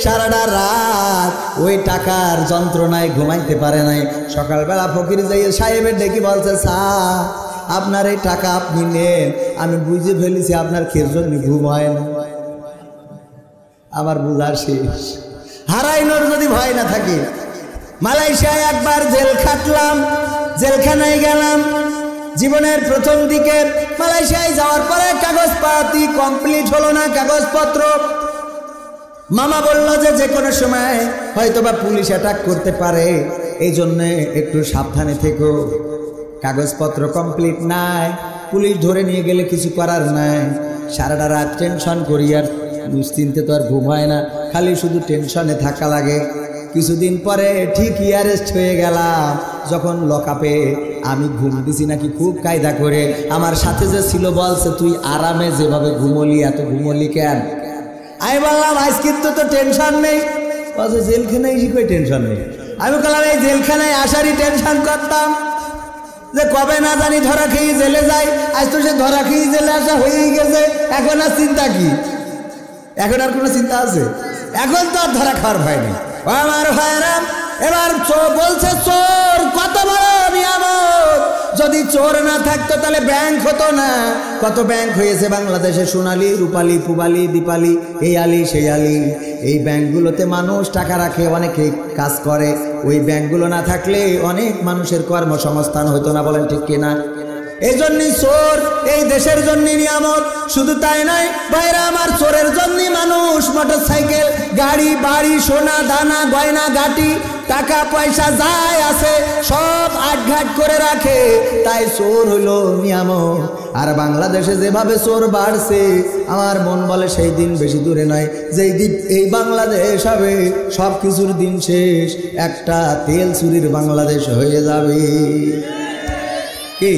সারাটা রাত ওই টাকার যন্ত্রণায় ঘুমাইতে পারে নাই। সকালবেলা ফকির যাই সাহেবের ডেকে বলছে, স্যার আপনার এই টাকা আপনি নেন, আমি বুঝে ফেলেছি আপনার খের জন্য ঘুম হয় না। আমার বুঝার শেষ। হারাইনোর যদি ভয় না থাকে। মালয়েশিয়ায় একবার জেল খাটলাম, জেলখানায় গেলাম জীবনের প্রথম দিকে। মালয়েশিয়ায় যাওয়ার পরে কাগজপাতি কমপ্লিট হলো না, কাগজপত্র। মামা বলল যে কোনো সময় হয়তোবা পুলিশ অ্যাটাক করতে পারে, এই জন্যে একটু সাবধানে থেকো। কাগজপত্র কমপ্লিট নাই, পুলিশ ধরে নিয়ে গেলে কিছু করার নাই। সারাটা রাত টেনশন করি, আর নিশ্চিন্তে তো আর ঘুম হয় না, খালি শুধু টেনশনে থাকা লাগে। কিছুদিন পরে ঠিকই অ্যারেস্ট হয়ে গেলাম। যখন লকআপে আমি ঘুম দিছি নাকি খুব কায়দা করে, আমার সাথে যে ছিল বলছে, তুই আরামে যেভাবে ঘুমলি, এত ঘুমলি কেন? আমি বললাম আজ কিন্তু তো টেনশন নেই। বলছে জেলখানায় কই টেনশন নেই? আমি বললাম এই জেলখানায় আসারই টেনশন করতাম, যে কবে না জানি ধরা খেয়ে জেলে যাই। আজ তো সে ধরা খেয়ে জেলে আসা হয়েই গেছে, এখন আর চিন্তা কি? এখন আর কোনো চিন্তা আছে? এখন তো আর ধরা খাওয়ার ভয় নেই। আমার ভাইরা, এবার বলছে চোর কত বড় নিয়ামত। যদি চোর না থাকতো তাহলে ব্যাংক হতো না। কত ব্যাংক হয়েছে বাংলাদেশে, সোনালী, রূপালী, পুবালী, দীপালি, এই আলী সেই আলী। এই ব্যাংকগুলোতে মানুষ টাকা রাখে, অনেকে কাজ করে। ওই ব্যাংকগুলো না থাকলে অনেক মানুষের কর্মসংস্থান হতো না, বলেন ঠিক কিনা? এই জন্যই চোর এই দেশের জন্য নিয়ামত। শুধু তাই নয় ভাইরা আমার, চোরের জন্যই মানুষ মোটর সাইকেল, গাড়ি, বাড়ি, সোনা দানা, গয়না গাটি, টাকা পয়সা যায় আছে সব আটঘাট করে রাখে। তাই চোর হইল নিয়ামত। আর বাংলাদেশে যেভাবে চোর বাড়ছে, আমার মন বলে সেই দিন বেশি দূরে নয়, যেই দিন এই বাংলাদেশ হবে সব কিছুর দিন শেষ, একটা তেল চুরির বাংলাদেশ হয়ে যাবে। কি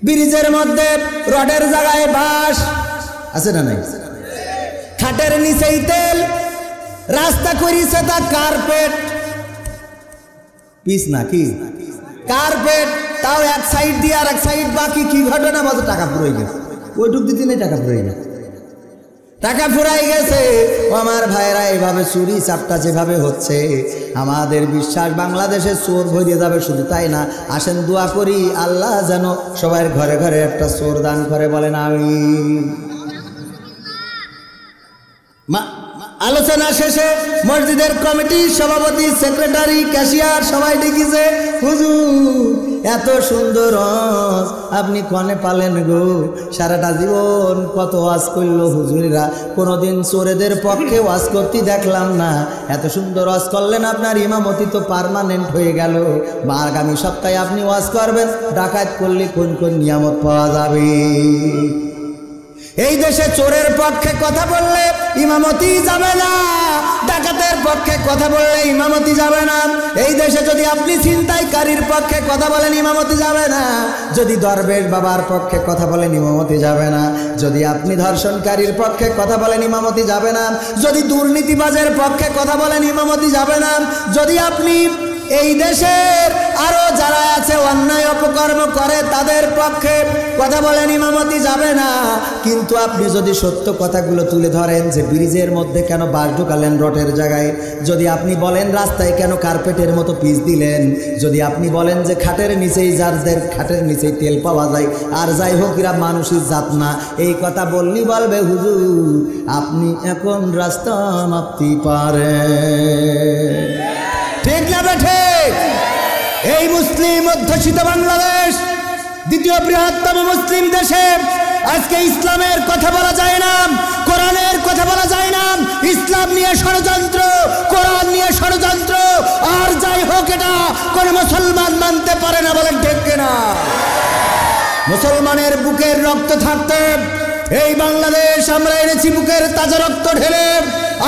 ব্রিজের মধ্যে রডের জায়গায় বাঁশ আছে না নাই? খাটের নিচেই তেল, রাস্তা করিছে তা কার্পেট, পিস না কি কার্পেট, তাও এক সাইড দিয়ে আর এক সাইড বাকি। কি ঘটনা? বলতে টাকা ফুরাই গেছে, ওইটুক দিতে নেই, টাকা ফুরাই গেছে, টাকা ফুরাই গেছে। ও আমার ভাইরা, এভাবে চুরি চাপটা যেভাবে হচ্ছে, আমাদের বিশ্বাস বাংলাদেশে চোর ভরিয়ে যাবে। শুধু তাই না, আসেন দোয়া করি আল্লাহ যেন সবার ঘরে ঘরে একটা চোর দান করে, বলেন আমিন। আলোচনা শেষে মসজিদের কমিটি সভাপতি, সেক্রেটারি, ক্যাশিয়ার সবাই ডেকেছে। হুজুর এত সুন্দর আপনি কনে পালেন গো? সারাটা জীবন কত ওয়াজ করলো হুজুরেরা, কোনোদিন চোরেদের পক্ষে ওয়াজ করতে দেখলাম না। এত সুন্দর ওয়াজ করলেন, আপনার ইমামতি তো পার্মানেন্ট হয়ে গেল। বা আগামী সপ্তাহে আপনি ওয়াজ করবেন, ডাকাত করলে কোন কোন নিয়ামত পাওয়া যাবে। এই দেশে চোরের পক্ষে কথা বললে ইমামতি যাবে না, ডাকাতের পক্ষে কথা বললে ইমামতি যাবে না। এই দেশে যদি আপনি ছিনতাইকারীর পক্ষে কথা বলেন, ইমামতি যাবে না। যদি দরবেশ বাবার পক্ষে কথা বলেন, ইমামতি যাবে না। যদি আপনি ধর্ষণকারীর পক্ষে কথা বলেন, ইমামতি যাবে না। যদি দুর্নীতিবাজের পক্ষে কথা বলেন, ইমামতি যাবে না। যদি আপনি এই দেশের আরো যারা আছে অন্যায় অপকর্ম করে তাদের পক্ষে কথা বলেন, ইমামতি যাবে না। কিন্তু আপনি যদি সত্য কথাগুলো তুলে ধরেন, যে ব্রিজের মধ্যে কেন বাঁশ ঢুকালেন রটের জায়গায়, যদি আপনি বলেন রাস্তায় কেন কার্পেটের মতো পিচ দিলেন, যদি আপনি বলেন যে খাটের নিচেই যাদের খাটের নিচেই তেল পাওয়া যায়, আর যাই হোক এরা মানুষের জাত না, এই কথা বললি বলবে হুজুর আপনি এখন রাস্তা মাপতে পারেন। ঠিক না বেঠে? এই মুসলিম অধ্যুষিত বাংলাদেশ, দ্বিতীয় বৃহত্তম মুসলিম দেশে আজকে ইসলামের কথা বলা যায় না, কোরআনের কথা বলা যায় না। ইসলাম নিয়ে ষড়যন্ত্র, কোরআন নিয়ে ষড়যন্ত্র, আর যাই হোক এটা কোন মুসলমান মানতে পারে না, বলেন ঠিক কিনা? মুসলমানের বুকের রক্ত থাকতে এই বাংলাদেশ আমরা এনেছি বুকের তাজা রক্ত ঢেলে।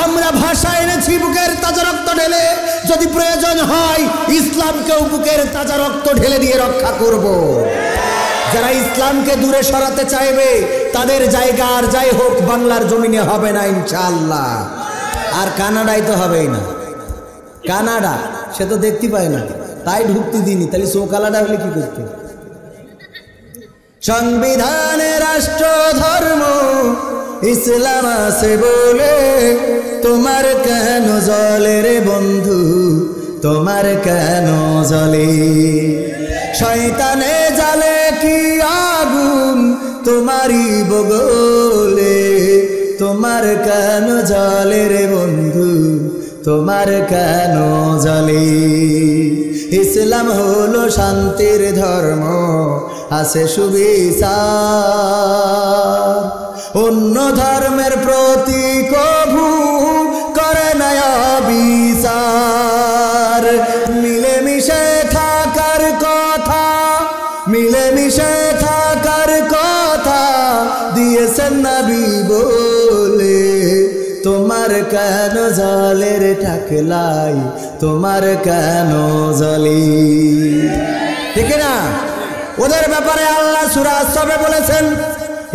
আমরা ভাষা এনেছি বুকের তাজা রক্ত ঢেলে, যদি প্রয়োজন হয় ইসলামকেও বুকের তাজা রক্ত ঢেলে দিয়ে রক্ষা করব। যারা ইসলামকে দূরে সরাতে চাইবে তাদের জায়গা আর যাই হোক বাংলার জমিনে হবে না ইনশাআল্লাহ। আর কানাডায় তো হবেই না, কানাডা সে তো দেখতে পায় না, তাই ঢুকতে দিনি। তাহলে সোকালাডা হলে কি করতে? সংবিধানে রাষ্ট্র ধর্ম ইসলাম আছে বলে তোমার কেন জলে রে বন্ধু, তোমার কেন জলে? শয়তানে জালে কি আগুন তোমারই বগলে, তোমার কেন জলে রে বন্ধু, তোমার কেন জলে? ইসলাম হলো শান্তির ধর্ম, আছে সুবিচার, অন্য ধর্মের প্রতি কভু করে না বিচার। মিলেমিশে থাকার কথা, মিলেমিশে থাকার কথা দিয়েছেন নবী বলে, তোমার কেন জলের ঠাকলাই, তোমার কেন জলি? ঠিক না? ওদের ব্যাপারে আল্লাহ সূরা আস-সাবে বলেছেন,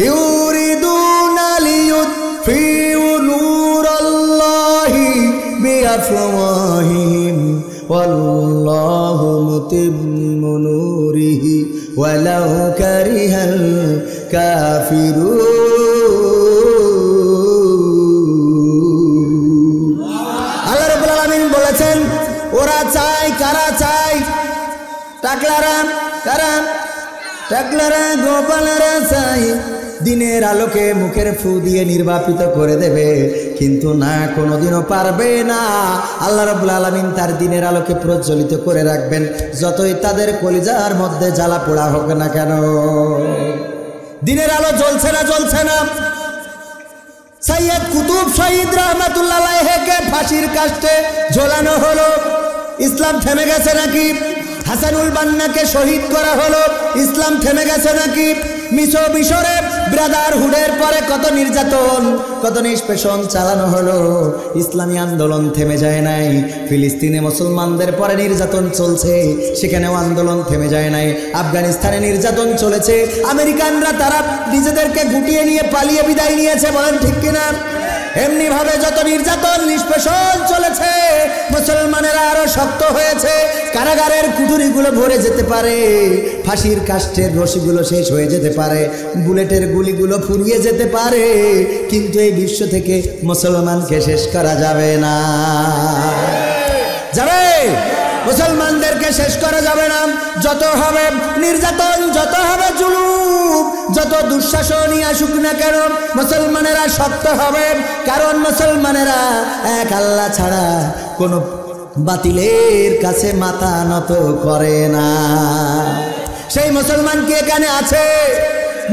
ইউরিদুনা লিয়ুতফিউ নূরাল্লাহি বিআফওয়াহিহিম ওয়াল্লাহু মুতিম্মু নূরিহি ওয়ালাউ কারিহাল কাফিরুন। আল্লাহ রাব্বুল আলামিন বলেছেন, ওরা চায়, কারা চায়? টাকলারা, কারা? টাকলারা, গোপালেরা চাই দিনের আলোকে মুখের ফু দিয়ে নির্বাপিত করে দেবে, কিন্তু না, কোনোদিনও পারবে না। আল্লাহ রাব্বুল আলামিন তার দিনের আলোকে প্রজ্বলিত করে রাখবেন, যতই তাদের কলিজার মধ্যে জ্বালা পোড়া হোক না কেন। দিনের আলো জ্বলছে না, জ্বলছে না। সৈয়দ কুতুব শহীদ রহমাতুল্লাহ আলাইহিকে ফাঁসির কাস্টে ঝোলানো হলো, ইসলাম থেমে গেছে নাকি? হাসানুল বান্নাকে শহীদ করা হলো, ইসলাম থেমে গেছে নাকি? মিশরে ব্রাদারহুডের পরে কত নির্যাতন, কত নিষ্পেষণ চালানো হলো, ইসলামী আন্দোলন থেমে যায় নাই। ফিলিস্তিনে মুসলমানদের পরে নির্যাতন চলছে, সেখানেও আন্দোলন থেমে যায় নাই। আফগানিস্তানে নির্যাতন চলেছে, আমেরিকানরা তারা নিজেদেরকে গুটিয়ে নিয়ে পালিয়ে বিদায় নিয়েছে, বলেন ঠিক কিনা? এমনি ভাবে যত নির্যাতন নিষ্পেষণ চলেছে, মুসলমানেরা আরো শক্ত হয়েছে। কারাগারের কুঠুরিগুলো ভরে যেতে পারে, ফাঁসির কাষ্ঠের রশিগুলো শেষ হয়ে যেতে পারে, বুলেটের গুলিগুলো ফুরিয়ে যেতে পারে, কিন্তু এই বিশ্ব থেকে মুসলমানকে শেষ করা যাবে না। যাবে, মুসলমানদেরকে শেষ করা যাবে না। যত হবে নির্যাতন, যত হবে জুলুম, যত দুঃশাসনই আসুক না কেন, মুসলমানেরা শক্ত হবে। কারণ মুসলমানেরা এক আল্লাহ ছাড়া কোনো বাতিলের কাছে মাথা নত করে না। সেই মুসলমান কি এখানে আছে?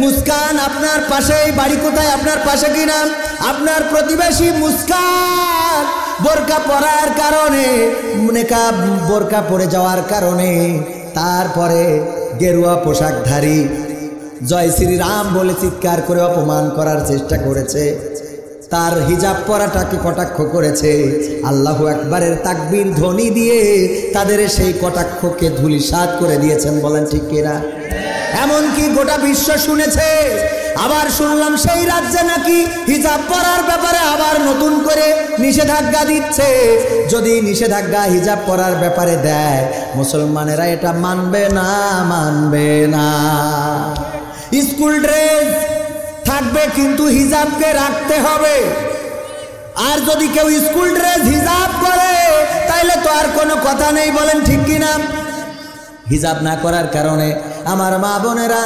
মুস্কান আপনার পাশেই, বাড়ি কোথায়? আপনার পাশে কিনা? আপনার প্রতিবেশী মুস্কান বোরকা পরার কারণে, নেকাব বোরকা পরে যাওয়ার কারণে, তারপরে গেরুয়া পোশাকধারী জয় শ্রীরাম বলে চিৎকার করে অপমান করার চেষ্টা করেছে, তার হিজাব পরাটাকে কটাক্ষ করেছে। আল্লাহু আকবারের তাকবীর ধ্বনি দিয়ে তাদের সেই কটাক্ষকে ধূলিসাৎ করে দিয়েছেন, বলেন ঠিক কিনা? এমনকি গোটা বিশ্ব শুনেছে। আবার শুনলাম সেই রাজ্যে নাকি হিজাব পরার ব্যাপারে আবার নতুন করে নিষেধাজ্ঞা দিচ্ছে। যদি নিষেধাজ্ঞা হিজাব পরার ব্যাপারে দেয়, মুসলমানেরা এটা মানবে না, মানবে না। স্কুল ড্রেস থাকবে কিন্তু হিজাবকে রাখতে হবে। আর যদি কেউ স্কুল ড্রেস হিজাব করে তাইলে তো আর কোনো কথা নেই, বলেন ঠিক কিনা? হিজাব না করার কারণে আমার মা বোনেরা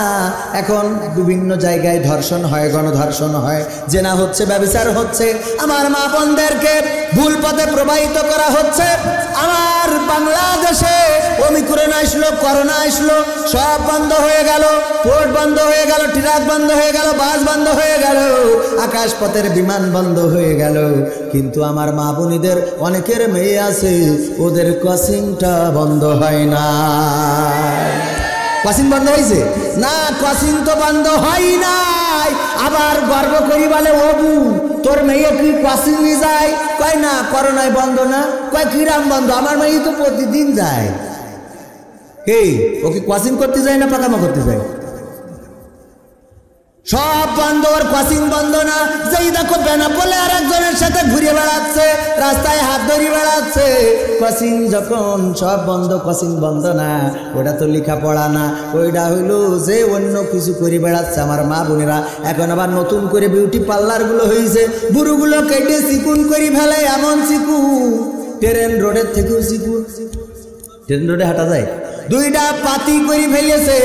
এখন বিভিন্ন জায়গায় ধর্ষণ হয়, গণধর্ষণ হয়, জেনা হচ্ছে, ব্যভিচার হচ্ছে। আমার মা বোনদেরকে ভুল পথে প্রবাহিত করা হচ্ছে। আমার বাংলাদেশে ওমিক্রন আসলো, করোনা আসলো, সব বন্ধ হয়ে গেল, পোর্ট বন্ধ হয়ে গেল, ট্রাক বন্ধ হয়ে গেল, বাস বন্ধ হয়ে গেল, আকাশপথের বিমান বন্ধ হয়ে গেল। কিন্তু আমার মা বোনীদের অনেকের মেয়ে আছে, ওদের ক্রসিংটা বন্ধ হয় না। ক্রসিং বন্ধ হয়েছে না? ক্রসিং তো বন্ধ হয় নাই। আবার গর্ব করি বলে অবু তোর মেয়ে কি ক্রসিং যায়? কয় না, করোনায় বন্ধ না। কয় কিরাম বন্ধ? আমার মেয়ে তো প্রতিদিন যায়। কে ও কি ক্রসিং করতে যায় না পাকামা করতে যায়? সব বন্ধ, ওর ক্রসিং বন্ধ না। যেই দেখো বেনাপোলে আর একজনের সাথে ঘুরে বেড়াচ্ছে, রাস্তায় হাত ধরে বেড়াচ্ছে। ক্রসিং যখন সব বন্ধ, ক্রসিং বন্ধ না, ওটা তো লেখাপড়া না, ওইটা হইলো যে অন্য কিছু করে বেড়াচ্ছে। আমার মা বোনেরা এখন আবার নতুন করে বিউটি পার্লারগুলো হয়েছে, বুড়োগুলো কেটে চিকুন করে ফেলে। এমন চিকু ট্রেন রোডের থেকেও চিকু। ট্রেন রোডে হাঁটা যায়, দুইটা পাতি করে ফেলেছে,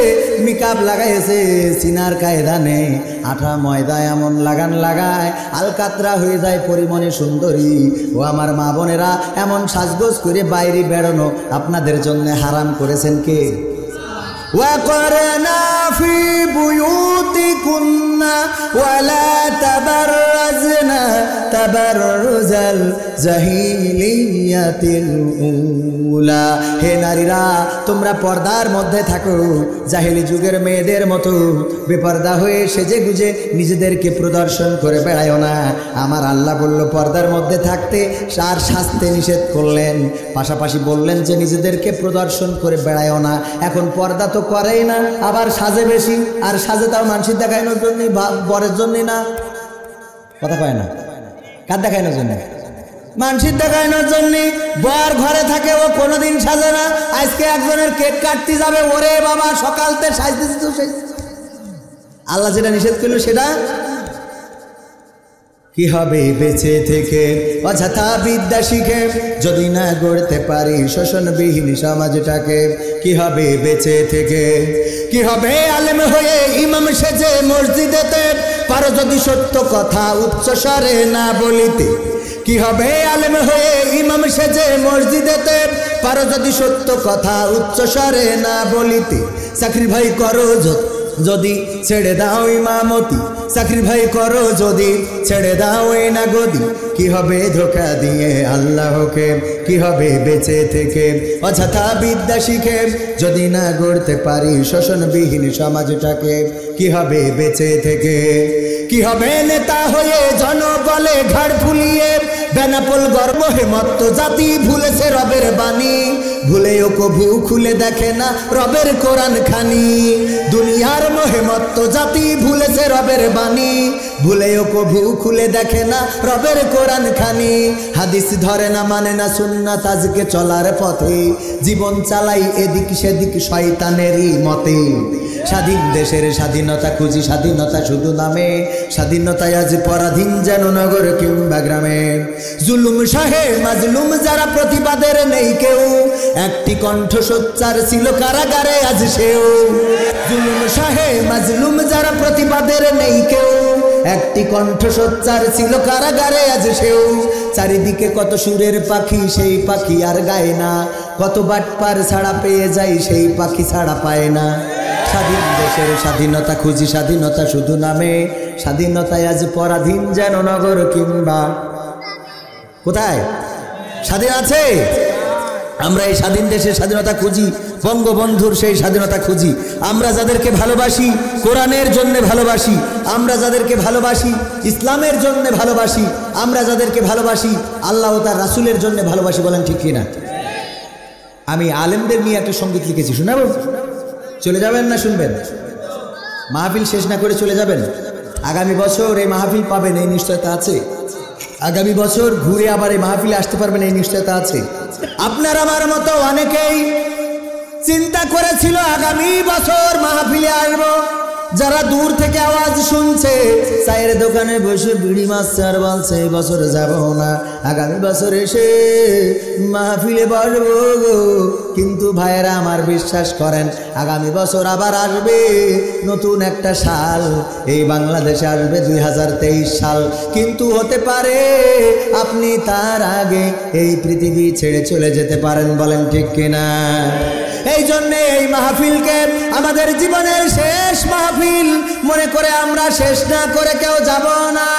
মেকআপ লাগাইছে, সিনার কায়দা নেই, আঠা ময়দা এমন লাগান লাগায় আলকাতরা হয়ে যায় পরিমণে সুন্দরী। ও আমার মা বোনেরা, এমন সাজগোজ করে বাইরে বেড়ানো আপনাদের জন্য হারাম করেছেন কে? وَقَرْنَا فِي بُيُوتِكُنَّ وَلَا تَبَرَّجْنَ تَبَرُّجَ الْجَاهِلِيَّةِ الْأُولَى। হে নারীরা, তোমরা পর্দার মধ্যে থাকো, জাহেলি যুগের মেয়েদের মতো বেপর্দা হয়ে সেজে গুজে নিজেদেরকে প্রদর্শন করে বেড়ায়ও না। আমার আল্লাহ বলল পর্দার মধ্যে থাকতে, আর সাজতে নিষেধ করলেন, পাশাপাশি বললেন যে নিজেদেরকে প্রদর্শন করে বেড়ায়ও না। এখন পর্দা তো করেই না, আবার সাজে বেশি, আর সাজে তাও মানুষের দেখানোর জন্য, বরের জন্য না। কথা কয় না? কার দেখানোর জন্য? মানুষের দেখানোর জন্য। বর ঘরে থাকে, ও কোনোদিন সাজে না। আজকে একজনের কেক কাটতে যাবে, ওরে বাবা সকালতে সাজতেছি তো। সেই আল্লাহ যেটা নিষেধ করলো সেটা কি হবে বেঁচে থেকে অযথা বিদ্যা শিখে, যদি না গড়তে পারি শোষণবিহীন সমাজটাকে? কি হবে বেঁচে থেকে? কি হবে আলেম হয়ে ইমাম সেজে মসজিদেতে, পারো যদি সত্য কথা উচ্চ স্বরে না বলিতে? কি হবে আলেম হয়ে ইমাম সেজে মসজিদেতে, পারো যদি সত্য কথা উচ্চ স্বরে না বলিতে? চাকরি ভাই করো যদি ছেড়ে দাও ইমামতি, চাকরি ভাই করো যদি ছেড়ে দাও এই না গদি। কি হবে ধোঁকা দিয়ে আল্লাহকে? কি হবে বেঁচে থেকে অযথা বিদ্যা শিখে, যদি না গড়তে পারি শোষণবিহীন সমাজটাকে? কি হবে বেঁচে থেকে? কি হবে নেতা হয়ে জনবলে ঘাড় ফুলিয়ে, বেনাপোল গর্ব হেমত্ত জাতি ভুলেছে রবের বাণী, ভুলেও কভু খুলে দেখে না রবের কোরআন খানি। দুনিয়ার মহেমত্ত জাতি ভুলেছে রবের বাণী, ভুলেও কভু খুলে দেখে না রবের কোরআন খানি। হাদিস ধরে না, মানে না সুন্নাত, আজকে চলার পথে জীবন চালাই এদিক সেদিক শয়তানেরই মতে। স্বাধীন দেশের স্বাধীনতা খুঁজি, স্বাধীনতা শুধু নামে, স্বাধীনতায় আজ পরাধীন যেন নগর কিংবা গ্রামে। জুলুম শাহে মাজলুম যারা প্রতিবাদের নেই কেউ, একটি কণ্ঠ সোচ্চার ছিল কারাগারে আজ সেও। জুলুম শাহে মাজলুম যারা প্রতিবাদের নেই কেউ, একটি কণ্ঠ সোচ্চার ছিল কারাগারে আজ সেও। চারিদিকে কত সুরের পাখি, সেই পাখি আর গায় না, কত বাটপার ছাড়া পেয়ে যায়, সেই পাখি ছাড়া পায় না। স্বাধীন দেশের স্বাধীনতা খুঁজি, স্বাধীনতা শুধু নামে, স্বাধীনতায় আজ পরাধীন যেন নগর কিংবা কোথায়? স্বাধীন আছে? আমরা এই স্বাধীন দেশের স্বাধীনতা খুঁজি, বঙ্গবন্ধুর সেই স্বাধীনতা খুঁজি। আমরা যাদেরকে ভালোবাসি, কোরআনের জন্য ভালোবাসি, আমরা যাদেরকে ভালোবাসি, ইসলামের জন্য ভালোবাসি, আমরা যাদেরকে ভালোবাসি, আল্লাহ ও তার রাসূলের জন্য ভালোবাসি। বলেন ঠিক কিনা? আমি আলেমদের নিয়ে একটা সঙ্গীত লিখেছি, শোনাবো? চলে যাবেন না শুনবেন? মাহফিল শেষ না করে চলে যাবেন? আগামী বছর এই মাহফিল পাবেন, এই নিশ্চয়তা আছে। আগামী বছর ঘুরে আবার এই মাহফিলে আসতে পারবেন, এই নিশ্চয়তা আছে। আপনার আমার মতো অনেকেই চিন্তা করেছিল আগামী বছর মাহফিলে আসবো। যারা দূর থেকে আওয়াজ শুনছে, চায়ের দোকানে বসে বিড়ি মারছে আর বলছে এই বছর যাব না, আগামী বছর এসে মাহফিলে বসবো গো। কিন্তু ভাইয়েরা আমার বিশ্বাস করেন, আগামী বছর আবার আসবে নতুন একটা সাল, এই বাংলাদেশে আসবে 2023 সাল। কিন্তু হতে পারে আপনি তার আগে এই পৃথিবী ছেড়ে চলে যেতে পারেন। বলেন ঠিক কিনা? এই জন্যে এই মাহফিলকে আমাদের জীবনের শেষ মাহফিল মনে করে আমরা শেষ না করে কেউ যাব না।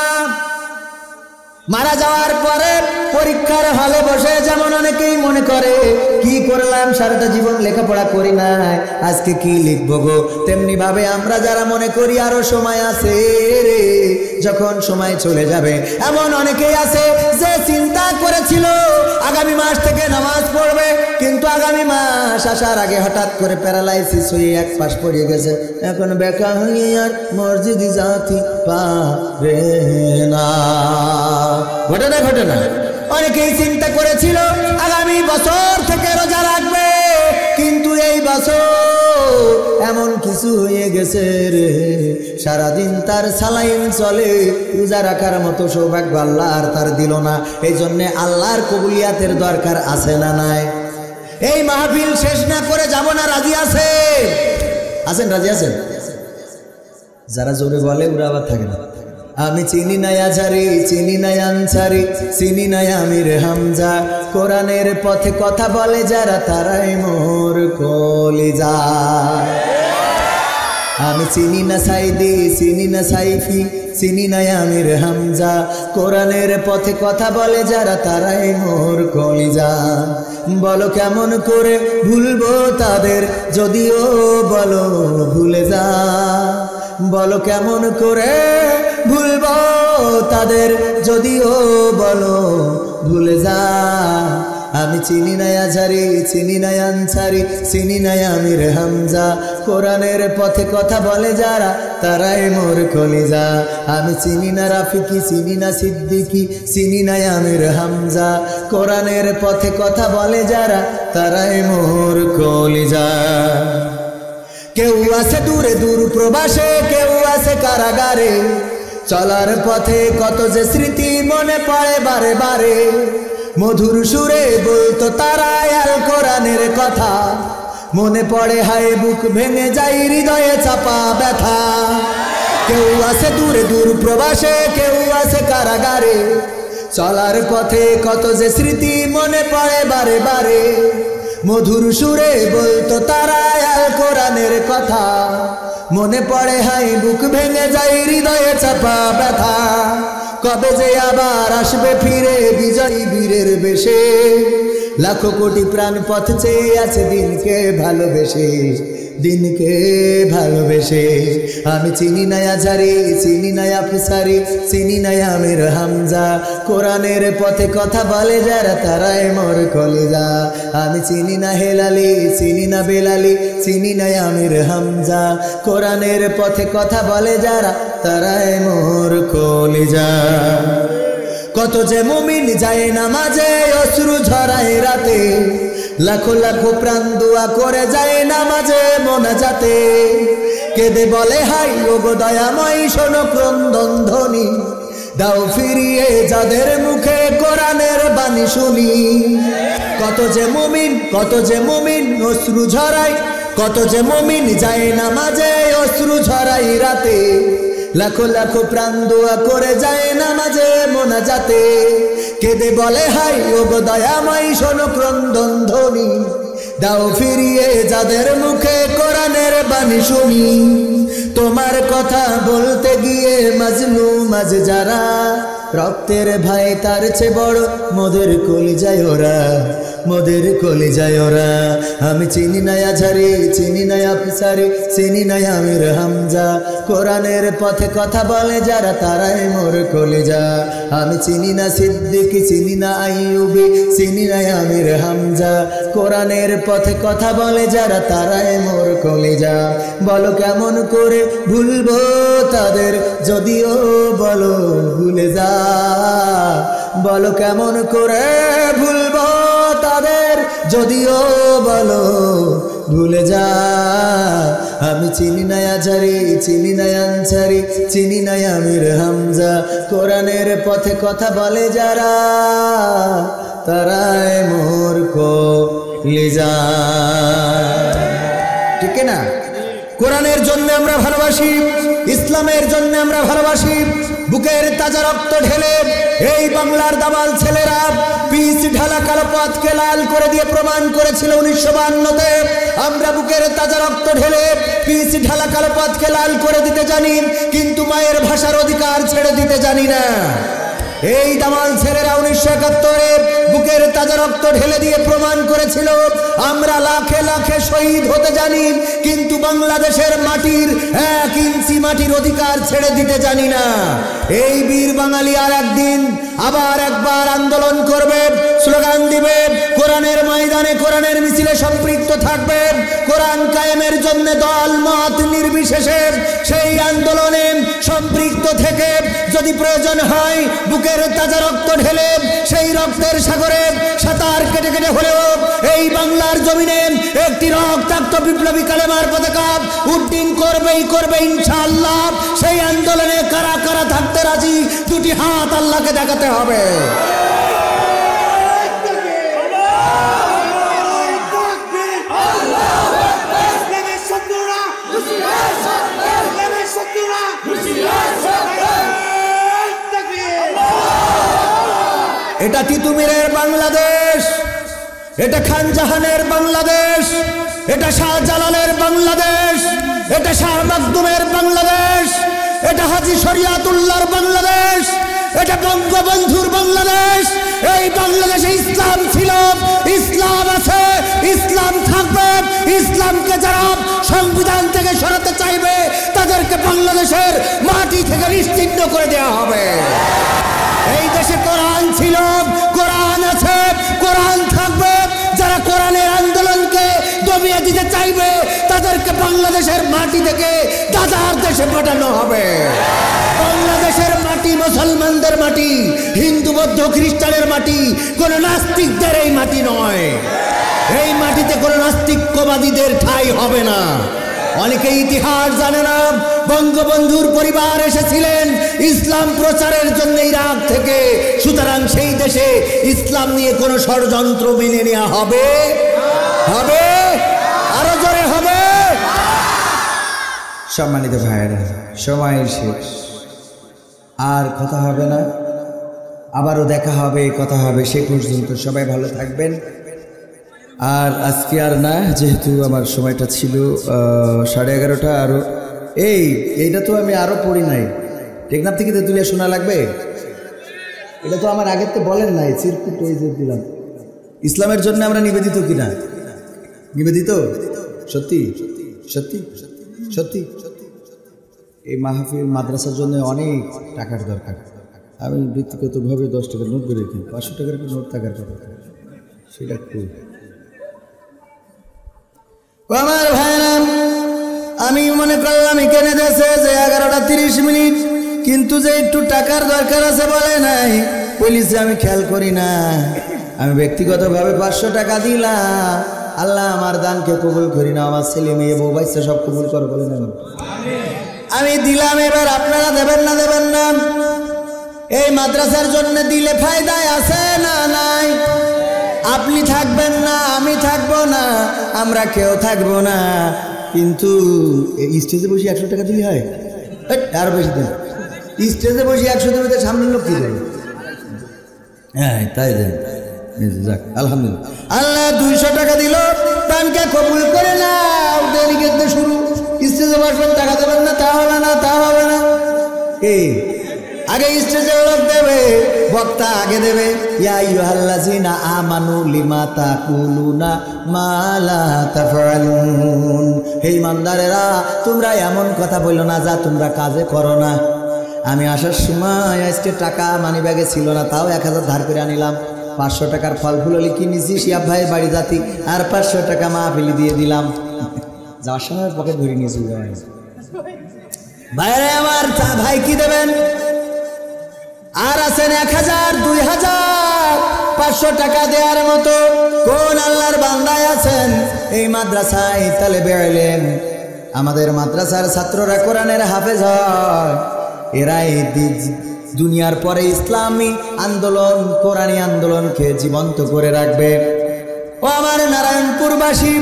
মারা যাওয়ার পরে পরীক্ষার হলে বসে যেমন অনেকেই মনে করে কি করলাম, সারাটা জীবন লেখাপড়া করি নাই, আজকে কি লিখবো গো, তেমনি ভাবে আমরা যারা মনে করি আরো সময় আছে রে, যখন সময় চলে যাবে। এমন অনেকেই আছে যে চিন্তা করেছিল আগামী মাস থেকে নামাজ পড়বে, কিন্তু আগামী মাস আসার আগে হঠাৎ করে প্যারালাইসিস হয়ে এক পাশ পড়িয়ে গেছে, এখন বেকা হয়ে আর মসজিদে যাতে পারে না। ঘটনা ঘটনা অনেকেই চিন্তা করেছিল আগামী বছর থেকে রোজা রাখবে, কিন্তু এই বছর এমন কিছু হয়ে গেছে রে, সারাদিন তার সালাইন চলে, রোজা রাখার মতো সৌভাগ্য আল্লাহ আর তার দিল না। এই জন্য আল্লাহর কবুলিয়াতের দরকার আছে না নাই? এই মাহফিল শেষ না করে যাব না, রাজি আছে? আছেন? রাজি আছেন? যারা জোরে বলে ওরা আবার থাকে না। আমি চিনি নাই আজারি, চিনি নাই আনসারি, চিনি নাই আমির হামজা, কোরআনের পথে কথা বলে যারা তারাই মোর কলিজা। আমি চিনি না সাইদি, চিনি না সাইফি, চিনি নাই আমির হামজা, কোরআনের পথে কথা বলে যারা তারাই মোর কলিজা। বলো কেমন করে ভুলবো তাদের, যদিও বলো ভুলে যা, বলো কেমন করে ভুলবো তাদের, যদিও বলো ভুলে যা। আমি চিনি নাই আজারি, চিনি নাই আনসারি, চিনি নাই আমির হামজা, কোরআনের পথে কথা বলে যারা তারাই মোর কলিজা। আমি চিনি না রাফিকি, চিনি না সিদ্দিকি, চিনি নাই আমির হামজা, কোরআনের পথে কথা বলে যারা তারাই মোর কলিজা। কেউ আছে দূরে দূর প্রবাসে, কেউ আছে কারাগারে, চলার পথে কত যে স্মৃতি মনে পড়ে বারে বারে, মধুর সুরে বলতো তারা আল কোরআনের কথা, মনে পড়ে হায় বুক ভেঙে যায় হৃদয়ে চাপা ব্যথা। কেউ আছে দূরে দূর প্রবাসে, কেউ আছে কারাগারে, চলার পথে কত যে স্মৃতি মনে পড়ে বারে বারে, মধুর সুরে বলতো তারা আল কোরআনের কথা, মনে পড়ে হাই বুক ভেঙে যায় হৃদয়ে চাপা ব্যথা। কবে যে আবার আসবে ফিরে বিজয়ী বীরের বেশে, লাখো কোটি প্রাণ পথ চেয়ে আছে দিনকে ভালোবেসে, দিনকে ভালোবেসে। আমি চিনি নাই আজারি, চিনি নাই আফসারি, চিনি নাই আমির হামজা, কোরআনের পথে কথা বলে যারা তারাই মোর কলিজা। আমি চিনি না হেলালি, চিনি না বেলালি, চিনি নাই আমির হামজা, কোরআনের পথে কথা বলে যারা তারাই মোর কলিজা। কত যে মুমিন যায় নামাজে অশ্রু ঝরায় রাতে, লাখো লাখো প্রাণ দোয়া করে যায় নামাজে মোনাজাতে, কেঁদে বলে হাই ওগো দয়াময় শোনো ক্রন্দন ধ্বনি, দাও ফিরিয়ে যাদের মুখে কোরআনের বাণী শুনি। কত যে মুমিন, কত যে মুমিন অশ্রু ঝরায়, কত যে মুমিন যায় নামাজে অশ্রু ঝরাই রাতে, লাখো লাখো প্রাণ দোয়া করে যায় নামাজে মোনাজাতে, কেঁদে বলে হাই ওগো দয়াময় শোনো ক্রন্দন ধ্বনি, দাও ফিরিয়ে যাদের মুখে কোরআনের বাণী শুনি। তোমার কথা বলতে গিয়ে মাজলুম আজ যারা, রক্তের ভাই তার চেয়ে বড় মোদের কলিজায় ওরা, মোদের কলিজায় ওরা। আমি চিনি নাই আজারি, চিনি নাই আফসারি, চিনি নাই আমির হামজা, কোরআনের পথে কথা বলে যারা তারাই মোর কলিজা। আমি চিনি না সিদ্দিকি, চিনি না আইয়ুবি, চিনি নাই আমির হামজা, কোরআনের পথে কথা বলে যারা তারাই মোর কলিজা। বলো কেমন করে ভুলবো তাদের, যদিও বলো ভুলে যা, বলো কেমন করে ভুলবো তাদের, যদিও বলো ভুলে যা। আমি চিনি নাই আজারি, চিনি নাই আনসারি, চিনি নাই আমির হামজা, কোরআনের পথে কথা বলে যারা তারাই মোর কলিজা। ঠিক না? কোরআনের জন্য আমরা ভালোবাসি, ইসলামের জন্য আমরা ভালোবাসি, বুকের তাজা রক্ত ঢেলে এই বাংলার দামাল ছেলেরা পিচ ঢালা কালো পথকে লাল করে দিয়ে প্রমাণ করেছিল 1952-তে। আমরা বুকের তাজা রক্ত ঢেলে পিচ ঢালা কালো পথকে লাল করে দিতে জানি, কিন্তু মায়ের ভাষার অধিকার ছেড়ে দিতে জানি না। এই দামাল ছেলেরা 1971-এ বুকের তাজা রক্ত ঢেলে দিয়ে প্রমাণ করেছিল আমরা লাখে লাখে শহীদ হতে জানি, কিন্তু বাংলাদেশের মাটির 1 ইঞ্চি মাটির অধিকার ছেড়ে দিতে জানি না। এই বীর বাঙালি আর একদিন আবার একবার আন্দোলন করবে, স্লোগান দিবে, কোরআনের ময়দানে কোরআনের মিছিলে সম্পৃক্ত থাকবে, কোরআন কায়েমের জন্য দল মত নির্বিশেষে সেই আন্দোলনে সম্পৃক্ত থেকে যদি প্রয়োজন হয় বুকের তাজা রক্ত ঢেলে সেই রক্তের সাগরে সাঁতার কেটে কেটে হলেও এই বাংলার জমিনে একটি রক্তাক্ত বিপ্লবী কালেমার পতাকা উড্ডীন করবে ইনশাআল্লাহ। সেই আন্দোলনে কারা কারা থাকতে রাজি দুটি হাত আল্লাহকে দেখাতে হবে। এটা তিতুমিরের বাংলাদেশ, এটা খান জাহানের বাংলাদেশ, এটা শাহজালালের বাংলাদেশ, এটা শাহ মাকদুমের বাংলাদেশ, এটা হাজী শরিয়াতুল্লাহর বাংলাদেশ, এটা বঙ্গবন্ধুর বাংলাদেশ। এই বাংলাদেশে ইসলাম ছিল, ইসলাম আছে, ইসলাম থাকবে। ইসলামকে যারা সংবিধান থেকে সরাতে চাইবে তাদেরকে বাংলাদেশের মাটি থেকে নিশ্চিহ্ন করে দেওয়া হবে। এই দেশে কোরআন ছিল, কোরআন আছে, কোরআন থাকবে। যারা কোরআনের আন্দোলনকে দমিয়ে দিতে চাইবে তাদেরকে বাংলাদেশের মাটি থেকে দাদার দেশে পাঠানো হবে। বাংলাদেশের মাটি মুসলমানদের মাটি, হিন্দু বৌদ্ধ খ্রিস্টানের মাটি, কোন নাস্তিকদের এই মাটি নয়। এই মাটিতে কোন নাস্তিকবাদীদের ঠাঁই হবে না। অনেকে ইতিহাস জানে না, বঙ্গবন্ধুর পরিবার এসেছিলেন ইসলাম প্রচারের জন্য ইরাক থেকে, সুতরাং সেই দেশে ইসলাম নিয়ে কোন ষড়যন্ত্র মেনে নেওয়া হবে? আরো জোরে হবে। সম্মানিত ভাইয়েরা, সময় শেষ, আর কথা হবে না, আবারও দেখা হবে, কথা হবে। সেই পর্যন্ত সবাই ভালো থাকবেন। আর আজকে আর না, যেহেতু আমার সময়টা ছিল 11:30, আরও এইটা তো আমি আরও পড়ি নাই। টেকনাফ থেকে তেঁতুলিয়া শোনা লাগবে, এটা তো আমার আগের তো বলেন নাই। চিরকুট ওই যে দিলাম, ইসলামের জন্য আমরা নিবেদিত কিনা? নিবেদিত? সত্যি সত্যি সত্যি। এই মাহফিল মাদ্রাসার জন্য অনেক টাকার দরকার। আমি ব্যক্তিগতভাবে 10 টাকার নোট করে রেখি, 500 টাকার একটা নোট থাকার কথা, সেটা খুব। আমার ভাইরা, আমি মনে করলাম এখানে দেশে যে 11:30, কিন্তু যে একটু টাকার দরকার আছে বলে নাই, পুলিশে আমি খেয়াল করি না। আমি ব্যক্তিগতভাবে 500 টাকা দিলাম। আল্লাহ আমার দানকে কবুল করি না, আমার ছেলে মেয়ে বউ বাচ্চা সব কবুল করে বলে না। আমি দিলাম, এবার আপনারা দেবেন না? এই মাদ্রাসার জন্য দিলে ফায়দায় আছে না নাই? আপনি থাকবেন না, আমি থাকবো না, আমরা কেউ থাকবো না। কিন্তু স্টেজে বসে 100 টাকা দিলে হয়? আরো বেশি দেন। স্টেজে বসে 100 দেবে, সামনের লোক কি দেবে? হ্যাঁ, তাই দেন। যাক, আলহামদুলিল্লাহ। আল্লাহ 200 টাকা দিল, দানকে কবুল করে না। শুরু স্টেজে বসবেন, টাকা দেবেন না, তা হবে না। আগে স্টেজে লোক দেবে, বক্তা আগে দেবে। ইয়া আইয়ুহাল্লাযিনা আমানু লিমা তাকুলুনা মা লা তাফআলুন। হে ইমানদারেরা, তোমরা এমন কথা বলো না যা তোমরা কাজে করো না। আমি আসার সময় আজকে টাকা মানি ব্যাগে ছিল না, তাও 1000 ধার করে আনিলাম। 500 টাকার ফল ফুললি কিনেছি শিয়াব ভাইয়ের বাড়ি জাতি, আর 500 টাকা মাহফিলি দিয়ে দিলাম। যাওয়ার সময় পকেট ভরে নিয়েছি। ভাইরে আমার, ভাই কি দেবেন? আর আছেন 1000, 2000, 500 টাকা দেওয়ার মতো কোন আল্লাহর বান্দায় আছেন? এই মাদ্রাসায় তালেবে ইলম, আমাদের মাদ্রাসার ছাত্ররা কোরআনের হাফেজ হয়। এরাই দুনিয়ার পরে ইসলামী আন্দোলন, কোরআনী আন্দোলনকে জীবন্ত করে রাখবে। ও আমার নারায়ণপুরবাসী,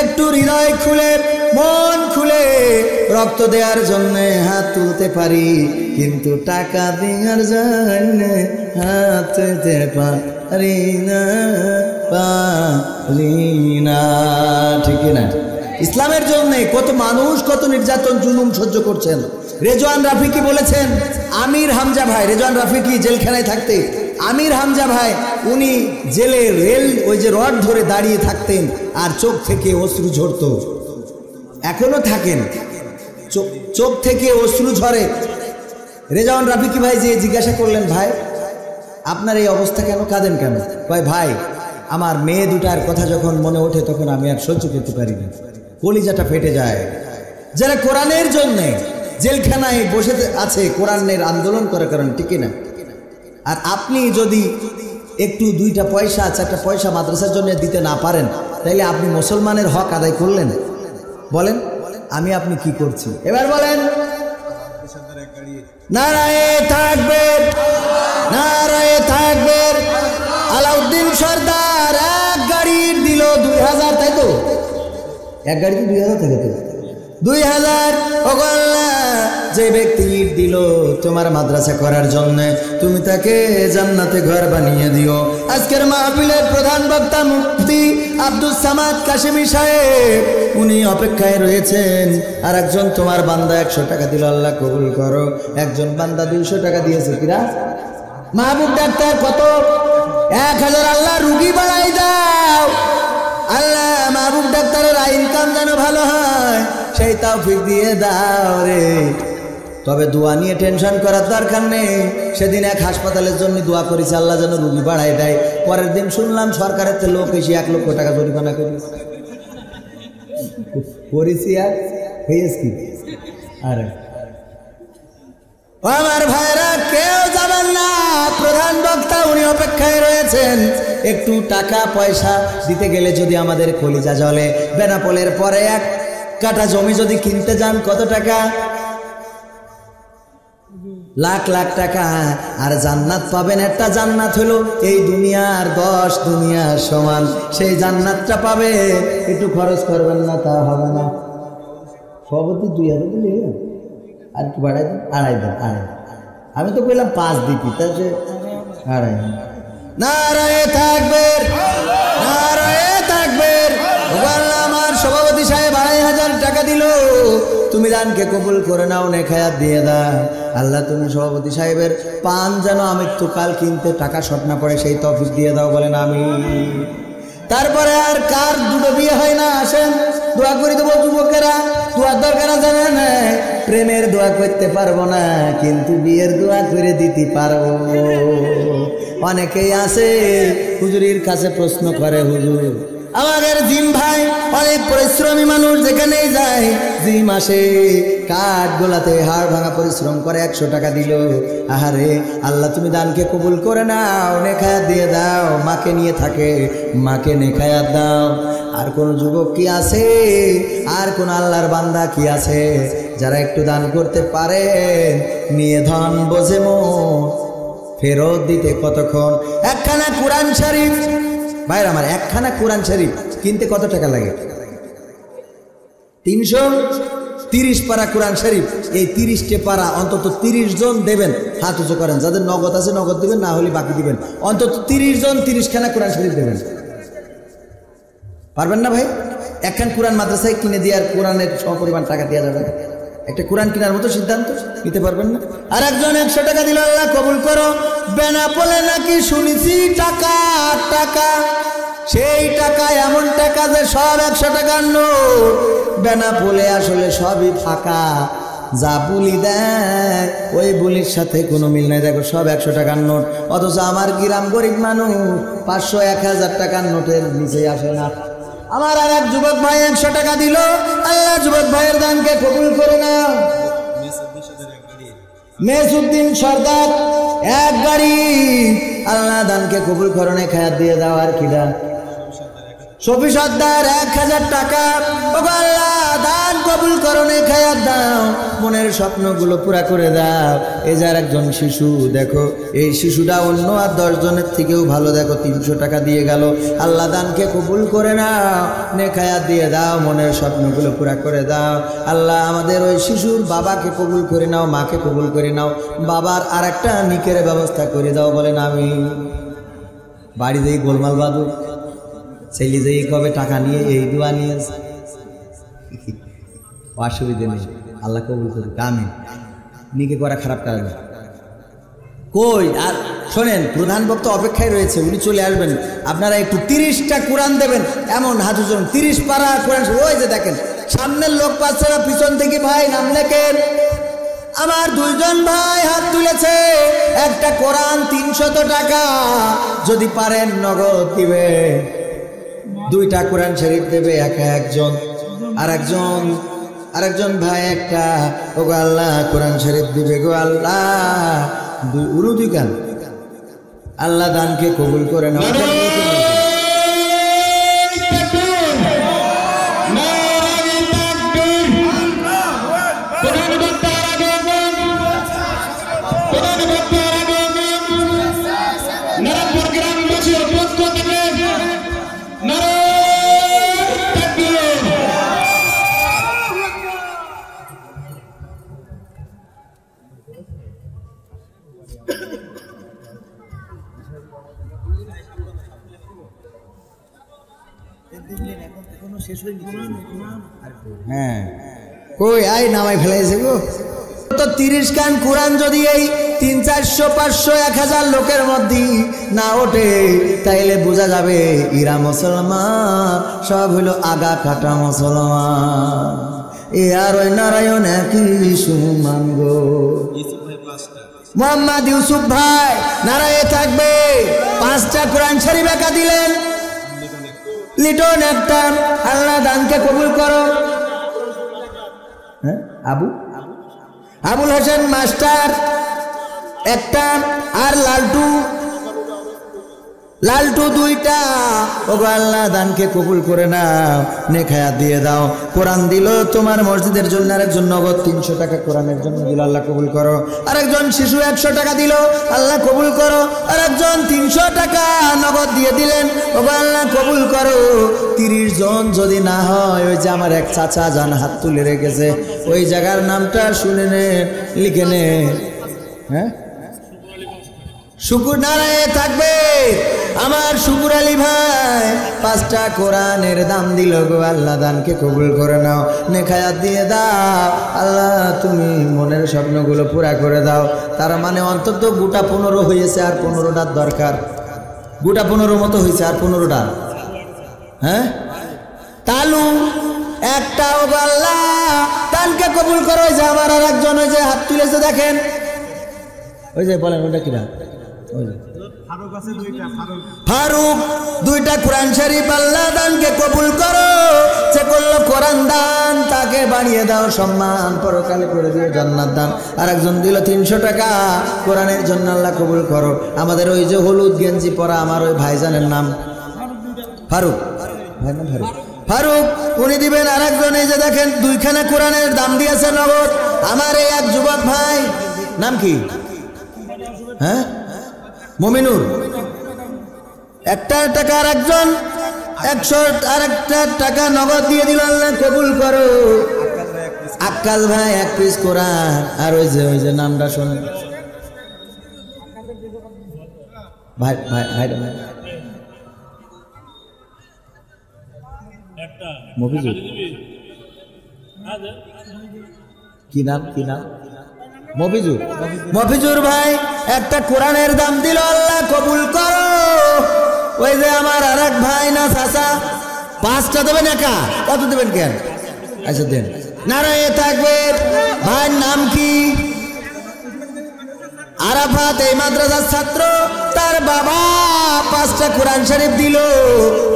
একটু হৃদয় খুলে, মন খুলে রক্ত দেওয়ার জন্য হাত তুলতে পারি, কিন্তু টাকা দেওয়ার জন্য হাত তুলতে পারি না। ঠিক না? ইসলামের জন্য কত মানুষ কত নির্যাতন জুলুম সহ্য করছেন। রেজওয়ান রাফিকি বলেছেন, আমির হামজা ভাই, রেজওয়ান রাফিকি জেলখানায় থাকতে আমির হামজা ভাই উনি জেলে রেল ওই যে রড ধরে দাঁড়িয়ে থাকতেন আর চোখ থেকে অশ্রু ঝরত, এখনো থাকেন, চোখ থেকে অশ্রু ঝরে। রেজওয়ান রাফিকি ভাই যে জিজ্ঞাসা করলেন, ভাই আপনার এই অবস্থা কেন, কাঁদেন কেন? কয় ভাই আমার মেয়ে দুটার কথা যখন মনে ওঠে তখন আমি আর সহ্য করতে পারি না, কলিজাটা ফেটে যায়। যারা কোরআনের জন্যে জেলখানায় বসে আছে, কোরআনের আন্দোলন করার কারণে, ঠিক না? আর আপনি যদি একটু দুইটা পয়সা চারটা পয়সা মাদ্রাসার জন্য দিতে না পারেন, তাইলে আপনি মুসলমানের হক আদায় করলেন? বলেন আমি আপনি কি করছি? এবার বলেন নারায়ে তাকবীর, নারায়ে তাকবীর। আলাউদ্দিন সর্দার এক গাড়ি দিল 2000, তাই তো? এক গাড়িতে 2000 থেকে তো 2000। যে ব্যক্তি ইট দিল তোমার মাদ্রাসা করার জন্য, তুমি তাকে জান্নাতে ঘর বানিয়ে দিও। আজকের মাহফিলের প্রধান বক্তা মুফতি আব্দুস সামাদ কাশেমী সাহেব উনি অপেক্ষায় রয়েছেন। আর একজন তোমার বান্দা 100 টাকা দিল, আল্লাহ কবুল করো। একজন বান্দা 200 টাকা দিয়েছে, কিরা মাহবুব ডাক্তার কত? 1000। আল্লাহ রুগী বাড়াই দাও, আল্লাহ মাহবুব ডাক্তারের ইনকাম যেন ভালো হয় সেই তৌফিক দিয়ে দাও রে। তবে দোয়া নিয়ে টেনশন করার দরকার নেই। সেদিন এক হাসপাতালের জন্য দোয়া করেছি, আল্লাহ যেন রুগী বাড়াই দেয়। পরের দিন শুনলাম সরকারের তো লোক এসে 1 লক্ষ টাকা জরিমানা করেছি। আর হয়েছি আরে আমার ভাইরা কেউ যাবেন না, প্রধান বক্তা উনি অপেক্ষায় রয়েছেন। একটু টাকা পয়সা দিতে গেলে যদি আমাদের কলিজা জ্বলে। বেনাপোলের পরে 1 কাঠা জমি যদি কিনতে যান কত টাকা? লাখ লাখ টাকা। আর জান্নাত পাবেন, একটা জান্নাত হলো এই দুনিয়ার 10 দুনিয়ার সমান। সেই জান্নাতটা পাবে, একটু খরচ করবেন না তা হবে না। সভাপতি 2000 দিলে আর একটু বাড়াই দেন, 2.5 দেন, 2.5। আমি তো বললাম 5 দিতি, তাহলে 2.5। নারায়ে তাকবীর, নারায়ে তাকবীর। আমার সভাপতি সাহেব 2.500 টাকা দিল, তুমি দানকে কবুল করে নাও, নেখায়াত দিয়ে দাও। আল্লাহ তুমি সভাপতি সাহেবের পান যেন আমৃত্যুকাল কিনতে টাকা শর্ট না পড়ে সেই তৌফিক দিয়ে দাও, বলেন আমিন। তারপরে আর কার দুটো বিয়ে হয় না, আসেন দোয়া করে দেবো। যুবকেরা দোয়ার দরকার জানে না, প্রেমের দোয়া করতে পারবো না কিন্তু বিয়ের দোয়া করে দিতে পারবো। অনেকেই আছে হুজুরির কাছে প্রশ্ন করে, হুজুর আমাদের জিম ভাই অনেক পরিশ্রমী মানুষ, যেখানেই যায় জিম আসে, কাঠ গোলাতে হাড় ভাঙা পরিশ্রম করে, 100 টাকা দিল। আহারে আল্লাহ তুমি দানকে কবুল করে নাও, নেখায়াত দিয়ে দাও। মাকে নিয়ে থাকে, মাকে নেখায়াত দাও। আর কোন যুবক কি আছে, আর কোন আল্লাহর বান্দা কি আছে যারা একটু দান করতে পারে? নিয়ে ধন বোঝে মন, ফেরত দিতে কতক্ষণ? একখানা কোরআন শরীফ, ভাইরা আমার, একখানা কোরআন শরীফ কিনতে কত টাকা লাগে? 330 পারা কোরআন শরীফ। এই 30টে পারা অন্তত 30 জন দেবেন। হাত উঁচু করেন, যাদের নগদ আছে নগদ দিবেন, না হলে বাকি দিবেন। অন্তত 30 জন 30খানা কোরআন শরীফ দেবেন। পারবেন না ভাই? একখান কোরআন মাদ্রাসায় কিনে দিয়ে আর কোরআনের সমপরিমাণ টাকা দেওয়া যাবে না? একটা কোরআন কেনার মতো সিদ্ধান্ত নিতে পারবেন না? আর একজন 100 টাকা দিল, আল্লাহ কবুল করো। বেনাপোলে নাকি শুনেছি টাকা টাকা, সেই টাকা এমন টাকা যে সব 100 টাকার নোট। বেনাপোলে আসলে সবই ফাঁকা, যা বুলি দেয় ওই বুলির সাথে কোনো মিল নাই। দেখো সব 100 টাকার নোট, অথচ আমার গ্রাম গরিব মানুষ 500 1000 টাকার নোটের নিচে আসে না। আমার আর এক যুবক ভাই 100 টাকা দিল, আল্লাহ যুবক ভাইয়ের দানকে কবুল করে নাও। মেসুদ্দিন সর্দার 1 গাড়ি, আল্লাহ দানকে কবুল করে, নেখায়াত দিয়ে দাও। আর কিরা শফি সর্দার 1000 টাকা, আল্লাহ দান কবুল করো, নেখায়াত দাও, মনের স্বপ্নগুলো পুরা করে দাও। এই যার একজন শিশু, দেখো এই শিশুটা অন্য আর 10 জনের থেকেও ভালো। দেখো 300 টাকা দিয়ে গেল, আল্লাহ দানকে কবুল করে নাও, নেখায়াত দিয়ে দাও, মনের স্বপ্নগুলো পুরা করে দাও। আল্লাহ আমাদের ওই শিশুর বাবাকে কবুল করে নাও, মাকে কবুল করে নাও, বাবার আর একটা নিকের ব্যবস্থা করে দাও, বলেন আমি। বাড়ি যেই গোলমাল বাদু, ছেলে যেই কবে টাকা নিয়ে এই দোয়া নিয়ে অসুবিধে নেই, আল্লাহ কবুল করুক, আমিন। নিকে করা খারাপ কাজ না। কই আর শোনেন, প্রধান বক্তা অপেক্ষায় রয়েছে, উনি চলে আসবেন। আপনারা একটু 30টা কোরআন দেবেন, এমন হাত উঁচুন, 30 পারা কোরআন। ওই যে দেখেন সামনের লোক পাচ্ছে না, পিছন থেকে ভাই নাম লেখেন। আমার 2জন ভাই হাত তুলেছে, একটা কোরআন 300 টাকা, যদি পারেন নগদ দিবে। 2টা কোরআন শরীফ দেবে একজন, আরেকজন ভাই একটা। ও গো আল্লাহ কোরআন শরীফ দিবে গো আল্লাহ। দুই গান, আল্লাহ দানকে কবুল করে নাও। হ্যাঁ কই আই নামাই ফেলাইছে গো। তো 30 খান কোরআন যদি এই 300, 400, 500, 1000 লোকের মধ্যে না ওঠে, তাইলে বোঝা যাবে ইরা মুসলমান সব হলো আগা কাটা মুসলমান। এ আর ওই নারায়ণ একই সুমান গো। মোহাম্মদ ইউসুফ ভাই নারায়ে থাকবে, 5টা কোরআন শরীফ একা দিলেন, লিটন একটা। আল্লাহ দানকে কবুল করো। হ্যাঁ আবুল হোসেন মাস্টার একটা, আর লালটু 2টা। ওগো আল্লাহ দানকে কবুল করে নাও, নেখায়া দিয়ে দাও। কোরআন দিল তোমার মসজিদের জন্য, আরেকজন নগদ 300 টাকা কোরআনের জন্য দিল, আল্লাহ কবুল করো। আরেকজন শিশু 100 টাকা দিল, আল্লাহ কবুল করো। আরেকজন 300 টাকা নগদ দিয়ে দিলেন, ওগো আল্লাহ কবুল করো। 30 জন যদি না হয়, ওই যে আমার এক চাচা যান হাত তুলে রেখেছে, ওই জায়গার নামটা শুনে নে, লিখে নে। হ্যাঁ শুকুর নারায়ে থাকবে আমার শুকুর আলী ভাই, 5টা কোরআনের দাম দিল গো। আল্লাহ দানকে কবুল করে নাও, নেখায়াত দিয়ে দাও। আল্লাহ তুমি মনের স্বপ্নগুলো পুরা করে দাও। তার মানে অন্তত গোটা 15 হয়েছে, আর 15টার দরকার। গোটা 15 মতো হয়েছে, আর 15টা। হ্যাঁ তালু একটা। ও আল্লাহ দানকে কবুল করো। যে আমার আর একজন ওই যে হাত তুলেছে দেখেন, ওই যে বলেন ওটা কিনা, ফারুক 2টা কোরআন শরীফ। আল্লাহ দানকে কবুল করো। যে করলো কোরআন দান, তাকে বাড়িয়ে দাও সম্মান, পরকালে করে দিও জান্নাত দান। আর একজন দিল 300 টাকা কোরআনের জন্য, আল্লাহ কবুল করো। আমাদের ওই যে হলুদ গেঞ্জি পরা আমার ওই ভাইজানের নাম ফারুক, ভাই নাম ফারুক, উনি দিবেন। আর একজন এই যে দেখেন 2খানা কোরআনের দাম দিয়েছে নগদ। আমার এই এক যুবক ভাই নাম কি? হ্যাঁ মমিনুর, 1টা টাকা। আর একজন 100 আরেকটা টাকা নগদ দিয়ে দিল, আল্লাহ কবুল করো। আক্কাল ভাই 1 পিস কোরআন। আর ওই যে নামটা শোনেন ভাই, মফিজুর, কি নাম মফিজুর ভাই 1টা কোরআনের দাম দিল, আল্লাহ কবুল করো। ওই যে আমার আরেক ভাই না চাচা, 5টা দেবেন একা, কত দেবেন কেন? আচ্ছা দেন। নারায়ে থাকবে ভাইয়ের নাম কি? আরাফাত, এই মাদ্রাসার ছাত্র। তার বাবা 5টা কোরআন শরীফ দিল।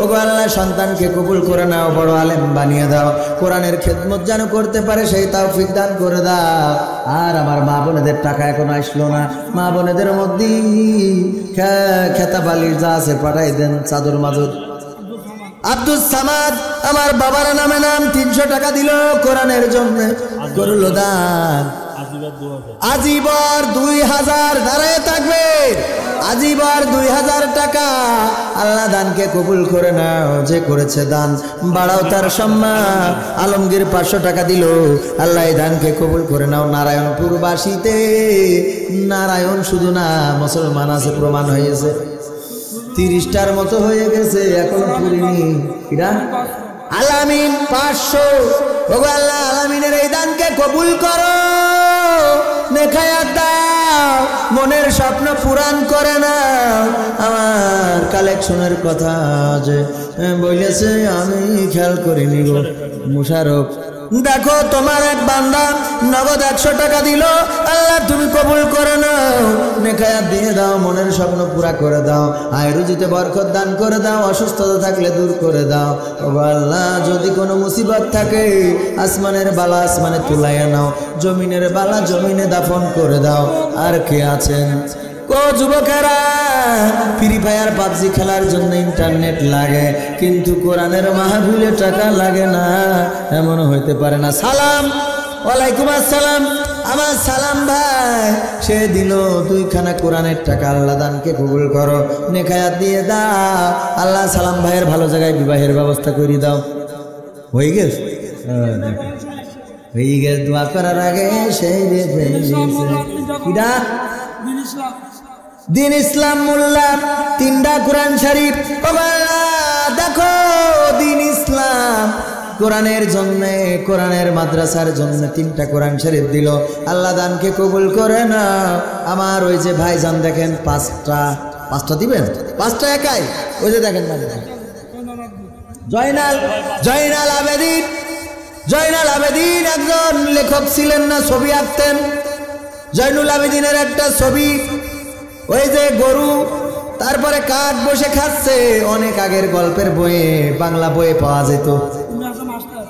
ওগো আল্লাহ সন্তানকে কবুল করে নাও, বড় আলেম বানিয়ে দাও, কোরআনের খেদমত যেন করতে পারে সেই তৌফিক দান করে দাও। আর আমার মা বোনেদের টাকা এখনো আসলো না, মা বোনেদের মধ্যে খেতা বালির যা আছে পাঠাই দেন, চাদর মাজুর। আব্দুল সামাদ আমার বাবার নামে নাম 300 টাকা দিল কোরআনের জন্য, করলো দান। আজিবর 2000 দাঁড়ায় থাকবে, আজিবর 2000 টাকা। আল্লাহ দানকে কবুল করে নাও, যে করেছে দান বাড়াও তার সম্মান। আলমগীর 500 টাকা দিল, আল্লাহ দানকে কবুল করে নাও। নারায়ণপুরবাসীতে নারায়ণ শুধু না মুসলমান আছে, প্রমাণ হয়েছে। 30টার মতো হয়ে গেছে, এখনো পুরিনি। কিরা আলামিন 500। ওগো আল্লাহ আলামিনের এই দানকে কবুল করো। মনের স্বপ্ন পূরণ করে না। আমার কালেকশনের কথা যে বলেছে আমি খেয়াল করিনি গো মুশারফ। দেখো তোমার এক বান্দা নগদ 100 টাকা দিল, আল্লাহ তুমি কবুল করে নাও, নেখায়াত দিয়ে দাও, মনের স্বপ্ন পুরা করে দাও, আয় রুজিতে বরকত দান করে দাও, অসুস্থতা থাকলে দূর করে দাও। ও আল্লাহ যদি কোনো মুসিবত থাকে আসমানের বালা আসমানে তুলাইয়া নাও, জমিনের বালা জমিনে দাফন করে দাও। আর কে আছেন ও যুবকেরা ফ্রি ফায়ার পাবজি খেলার জন্য ইন্টারনেট লাগে, কিন্তু কোরআনের মাহফিলে টাকা লাগে না, এমন হইতে পারে না। সালাম ওয়ালাইকুম আসসালাম, আমার সালাম ভাই সে দিল 2 খানা কোরআনের টাকা, আল্লাহ দানকে কবুল করো, নেখায়াত দিয়ে দাও, আল্লাহ সালাম ভাইয়ের ভালো জায়গায় বিবাহের ব্যবস্থা করে দাও। হয়ে গেছে হয়ে গেছে, দোয়া করার আগে সেই কিডা দিন ইসলাম মোল্লা 3টা কোরআন শরীফ। দেখো দিন ইসলাম কোরআনের জন্য, কোরআনের মাদ্রাসার জন্য 3টা কোরআন শরীফ দিল, আল্লাহ দানকে কবুল করে না। আমার ওই যে ভাইজান দেখেন 5টা দিবেন, 5টা একাই, ওই যে দেখেন জয়নাল আবেদিন একজন লেখক ছিলেন না, ছবি আঁকতেন। জয়নুল আবেদিনের একটা ছবি, ওই যে গরু তারপরে কাক বসে খাচ্ছে, অনেক আগের গল্পের বইয়ে বাংলা বইয়ে পাওয়া যেত।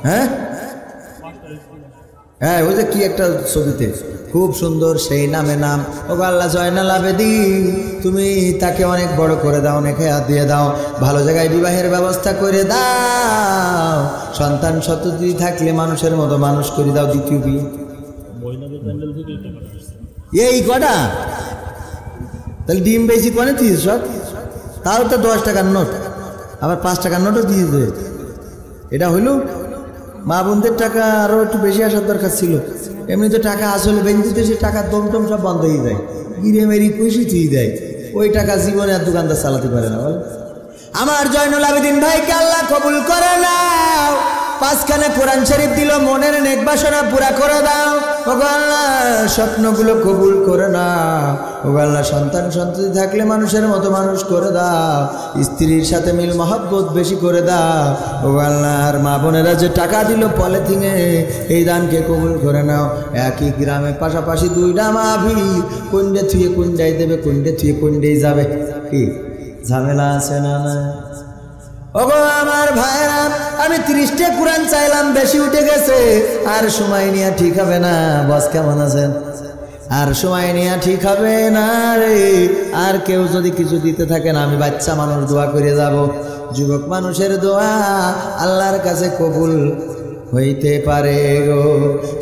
হ্যাঁ হ্যাঁ ওই যে কি একটা ছবিতে খুব সুন্দর সেই নামে নাম। ও আল্লাহ জয়নাল আবেদিন তুমি তাকে অনেক বড় করে দাও, নেখায়াত দিয়ে দাও, ভালো জায়গায় বিবাহের ব্যবস্থা করে দাও, সন্তান সন্ততি থাকলে মানুষের মতো মানুষ করে দাও। দ্বিতীয় বিয়ে এই কটা তাহলে ডিম বেশি কোনে দিয়েছ সব, তাও তো 10 টাকার নোট, আবার 5 টাকার নোটও দিয়ে দেবে। এটা হইল মা বোনদের টাকা আরও একটু বেশি আসার দরকার ছিল। এমনি তো টাকা আসলে বেঞ্চিতে সে টাকার দমটম সব বন্ধ হয়ে যায়, গিরে মেরি পয়সা দিয়ে দেয়, ওই টাকা জীবনে আর দোকানদার চালাতে পারে না। বলে আমার জয়নুল আবেদিন ভাইকে আল্লাহ কবুল করে নাও, 5 খানা কোরআন শরীফ দিল, মনের নেক বাসনা পুরা করে দাও। ও আল্লাহ স্বপ্নগুলো কবুল করে নাও, ও আল্লাহ সন্তান সন্ততি থাকলে মানুষের মতো মানুষ করে দাও, স্ত্রীর সাথে মিল মহব্বত বেশি করে দাও। ও আল্লাহ আর মা বোনেরা যে টাকা দিল পলিথিনে, এই দানকে কবুল করে নাও। একই গ্রামে পাশাপাশি 2টা মাহফিল, কোনডে থুয়ে কোনডাই দেবে, কোনডে থুয়ে কোনডেই যাবে, কি ঝামেলা আছে না? না ওগো আমার ভাইরা, আমি 30টা কোরআন চাইলাম, বেশি উঠে গেছে, আর সময় নিয়ে ঠিক হবে না। বস কেমন আছেন? আর সময় নিয়ে ঠিক হবে না রে। আর কেউ যদি কিছু দিতে থাকেন, আমি বাচ্চা মানুষ দোয়া করে যাব, যুবক মানুষের দোয়া আল্লাহর কাছে কবুল হইতে পারে গো।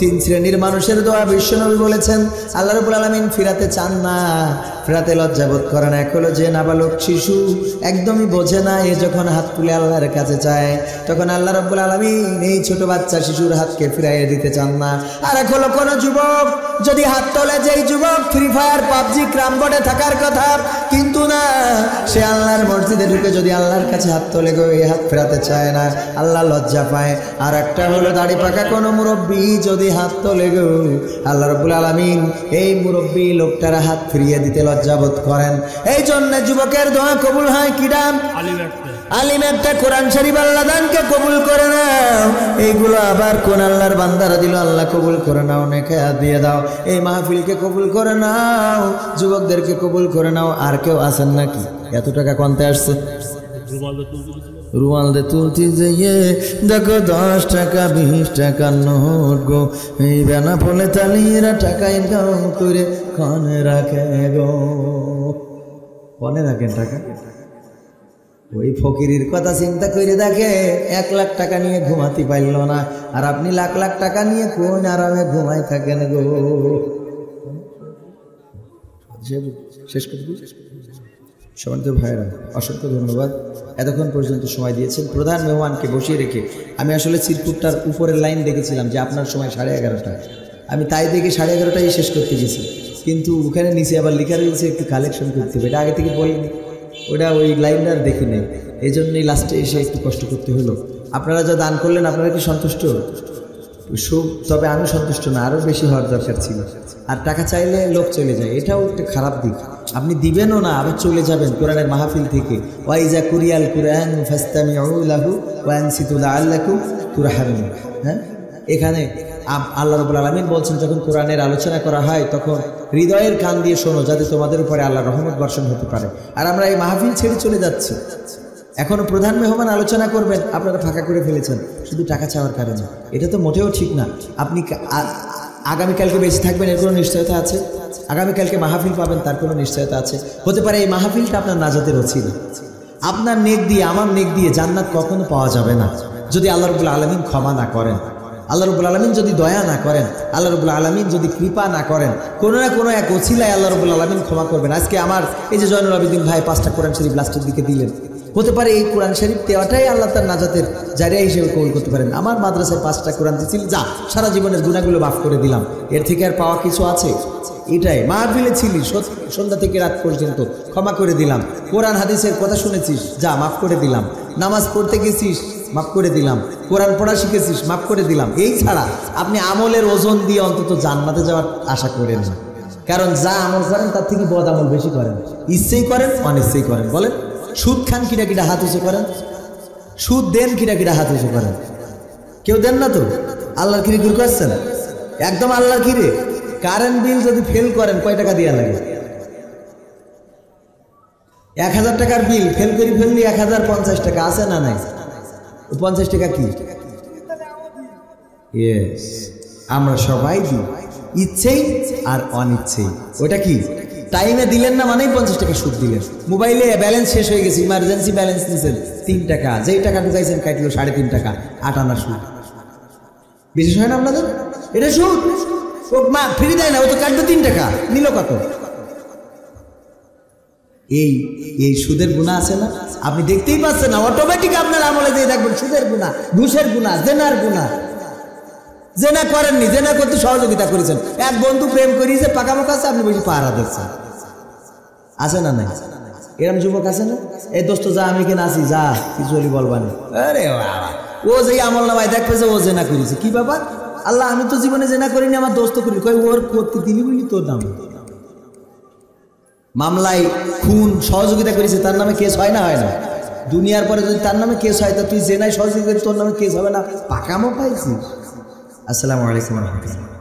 3 শ্রেণীর মানুষের দোয়া বিশ্বনবী বলেছেন আল্লাহ রাব্বুল আলামিন ফিরাতে চান না, ফেরাতে লজ্জাবোধ করে না। এক হলো যে নাবালক শিশু একদমই বোঝে না, এ যখন হাত তুলে আল্লাহর কাছে চায়, তখন আল্লাহ রাব্বুল আলামিন এই ছোট বাচ্চা শিশুর হাতকে ফিরাইয়ে দিতে চান না। আর এক হলো কোনো যুবক যদি হাত তোলে, যেই যুবক ফ্রি ফায়ার পাবজি ক্রাম বোর্ডে থাকার কথা, কিন্তু না সে আল্লাহর মসজিদে ঢুকে যদি আল্লাহর কাছে হাত তোলে গো, এই হাত ফেরাতে চায় না, আল্লাহ লজ্জা পায়। আর একটা হলো দাড়ি পাকা কোনো মুরব্বী যদি হাত তোলে গো, আল্লাহ রাব্বুল আলামিন এই মুরব্বী লোকটার হাত ফিরিয়ে দিতে লজ্জাবোধ করেন। এই জন্য যুবকের দোয়া কবুল হয় কিরাম আলিম একটা কোরআন শরীফ আল্লাহ দানকে কবুল করে নাও। এইগুলো আবার কোন আল্লাহর বান্দারা দিল, আল্লাহ কবুল করে নাও, নেখায়াত দিয়ে দাও। এই মাহফিলকে কবুল করে নাও, যুবকদেরকে কবুল করে নাও। আর কেউ আছেন নাকি? এত টাকা কোনতে আসছে? রুমাল দে তুলতে যেয়ে দেখো 10 টাকা 20 টাকা নোট গো, এই বেনা ফলে তালিরা টাকা ইনকাম করে কনে রাখে গো। কনে রাখেন টাকা? ওই ফকিরির কথা চিন্তা করে দেখে 1 লাখ টাকা নিয়ে ঘুমাতে পারল না, আর আপনি লাখ লাখ টাকা নিয়ে কোন আরামে ঘুমাই থাকেন গো। শেষ করে দিই। সম্মানিত ভাইরা, অসংখ্য ধন্যবাদ এতক্ষণ পর্যন্ত সময় দিয়েছেন। প্রধান মেহমানকে বসিয়ে রেখে আমি আসলে চিরকুটটার উপরের লাইন দেখেছিলাম যে আপনার সময় 11:30টা, আমি তাই দেখে 11:30টায় শেষ করতে গেছি, কিন্তু ওখানে নিচে আবার লেখা রয়েছে একটু কালেকশন করতে হবে, এটা আগে থেকে বলিনি, ওটা ওই লাইনটা আর দেখি নেই, এই জন্যই লাস্টে এসে একটু কষ্ট করতে হলো। আপনারা যা দান করলেন আপনারা কি সন্তুষ্ট? তবে আমি সন্তুষ্ট না, আরও বেশি হওয়ার দরকার ছিল। আর টাকা চাইলে লোক চলে যায়, এটাও একটা খারাপ দিক। আপনি দিবেনও না, আবার চলে যাবেন কোরআনের মাহফিল থেকে। ওয়াইজা কুরিয়াল কুরআন ফাস্তামিউ লাহু ওয়া আনসিতু লাআল্লাকুম তুরহামুন। হ্যাঁ, এখানে আল্লাহ রাব্বুল আলামিন বলছেন, যখন কোরআনের আলোচনা করা হয় তখন হৃদয়ের কান দিয়ে শোনো, যাতে তোমাদের উপরে আল্লাহর রহমত বর্ষণ হতে পারে। আর আমরা এই মাহফিল ছেড়ে চলে যাচ্ছি, এখনো প্রধান মেহমান আলোচনা করবেন, আপনারা ফাঁকা করে ফেলেছেন শুধু টাকা চাওয়ার কারণে। এটা তো মোটেও ঠিক না। আপনি আগামীকালকে বেঁচে থাকবেন এর কোনো নিশ্চয়তা আছে? আগামীকালকে মাহফিল পাবেন তার কোনো নিশ্চয়তা আছে? হতে পারে এই মাহফিলটা আপনার নাজাতের ওসিলা। আপনার নেক দিয়ে, আমার নেক দিয়ে জান্নাত কখনো পাওয়া যাবে না যদি আল্লাহ রাব্বুল আলামিন ক্ষমা না করেন, আল্লাহ রাব্বুল আলামিন যদি দয়া না করেন, আল্লাহ রাব্বুল আলামিন যদি কৃপা না করেন। কোনো না কোনো এক ওসিলায় আল্লাহ রাব্বুল আলামিন ক্ষমা করবেন। আজকে আমার এই যে জয়নুল আবেদিন ভাই 5টা কোরআন শরীফ লাস্টের দিকে দিলেন, হতে পারে এই কোরআন শরীফ দেওয়াটাই আল্লাহ তার নাজাতের জারিয়া হিসেবে কবুল করতে পারেন। আমার মাদ্রাসায় 5টা কোরআন দিয়েছিল, যা সারা জীবনের গুনাহগুলো মাফ করে দিলাম, এর থেকে আর পাওয়া কিছু আছে? এটাই মাহফিলে ছিলি সন্ধ্যা থেকে রাত পর্যন্ত, ক্ষমা করে দিলাম। কোরআন হাদিসের কথা শুনেছিস, যা মাফ করে দিলাম। নামাজ পড়তে গেছিস, মাফ করে দিলাম। কোরআন পড়া শিখেছিস, মাফ করে দিলাম। এই ছাড়া আপনি আমলের ওজন দিয়ে অন্তত জান্নাতে যাওয়ার আশা করেন না। কারণ যা আমল করেন তার থেকে বদ আমল বেশি করেন, ইচ্ছেই করেন অনিচ্ছেই করেন। বলেন, সুদ খান কিটা কিটা হাত উঁচু করেন, সুদ দেন কিটা কিটা হাত উঁচু করেন? কেউ দেন না তো। আল্লাহর খিরে ঘুর করছেন, একদম আল্লাহর খিরে। কারেন্ট বিল যদি ফেল করেন কয় টাকা দেওয়া লাগে? 1000 টাকার বিল ফেল করে ফেললি 1050 টাকা আছে না নাই? 50 টাকা কি? ইয়েস, আমরা সবাই দিই, ইচ্ছেই আর অনিচ্ছেই। ওটা কি? টাইমে দিলেন না মানেই 50 টাকা সুদ দিলেন। মোবাইলে ব্যালেন্স শেষ হয়ে গেছে, ইমার্জেন্সি ব্যালেন্স নিয়েছেন 3 টাকা, যেই টাকা ঢুকাইছেন কাটলো 3.5 টাকা, 8 আনা সুদ। বিশেষ হয় না আপনাদের? এটা সুদ। ও মা ফ্রি দেয় না, ও তো কাটবে 3 টাকা, নিল কত? এই সুদের গুনাহ আছে না? আপনি দেখতেই পাচ্ছেন না, অটোমেটিক আপনার আমলে দিয়ে দেখবেন সুদের গুনাহ, ঘুষের গুনাহ, জেনার গুনাহ। জেনা করেননি, জেনা করতে সহযোগিতা করেছেন। এক বন্ধু প্রেম করিয়েছে, পাকামোকা আছে, আপনি বেশি পাহারা দিচ্ছেন। আছে না নাই? এরম যুবক আছে না? এই দোস্ত যা, আমি এখানে আসি, যা কিছু হলি বলবানি। আরে বাবা, ও যে আমল নামায় দেখতেছে ও জেনা করেছে, কি ব্যাপার? আল্লাহ, আমি তো জীবনে জেনা করিনি, আমার দোস্ত করি। কই ওর করতে দিলি বলি তোর নাম। মামলায় খুন সহযোগিতা করেছে, তার নামে কেস হয় না? হয় না? দুনিয়ার পরে যদি তার নামে কেস হয়, তা তুই জেনায় সহযোগিতা করিস, তোর নামে কেস হবে না? পাকামো পাইছিস। আসসালামু আলাইকুম ওয়া রাহমাতুল্লাহ।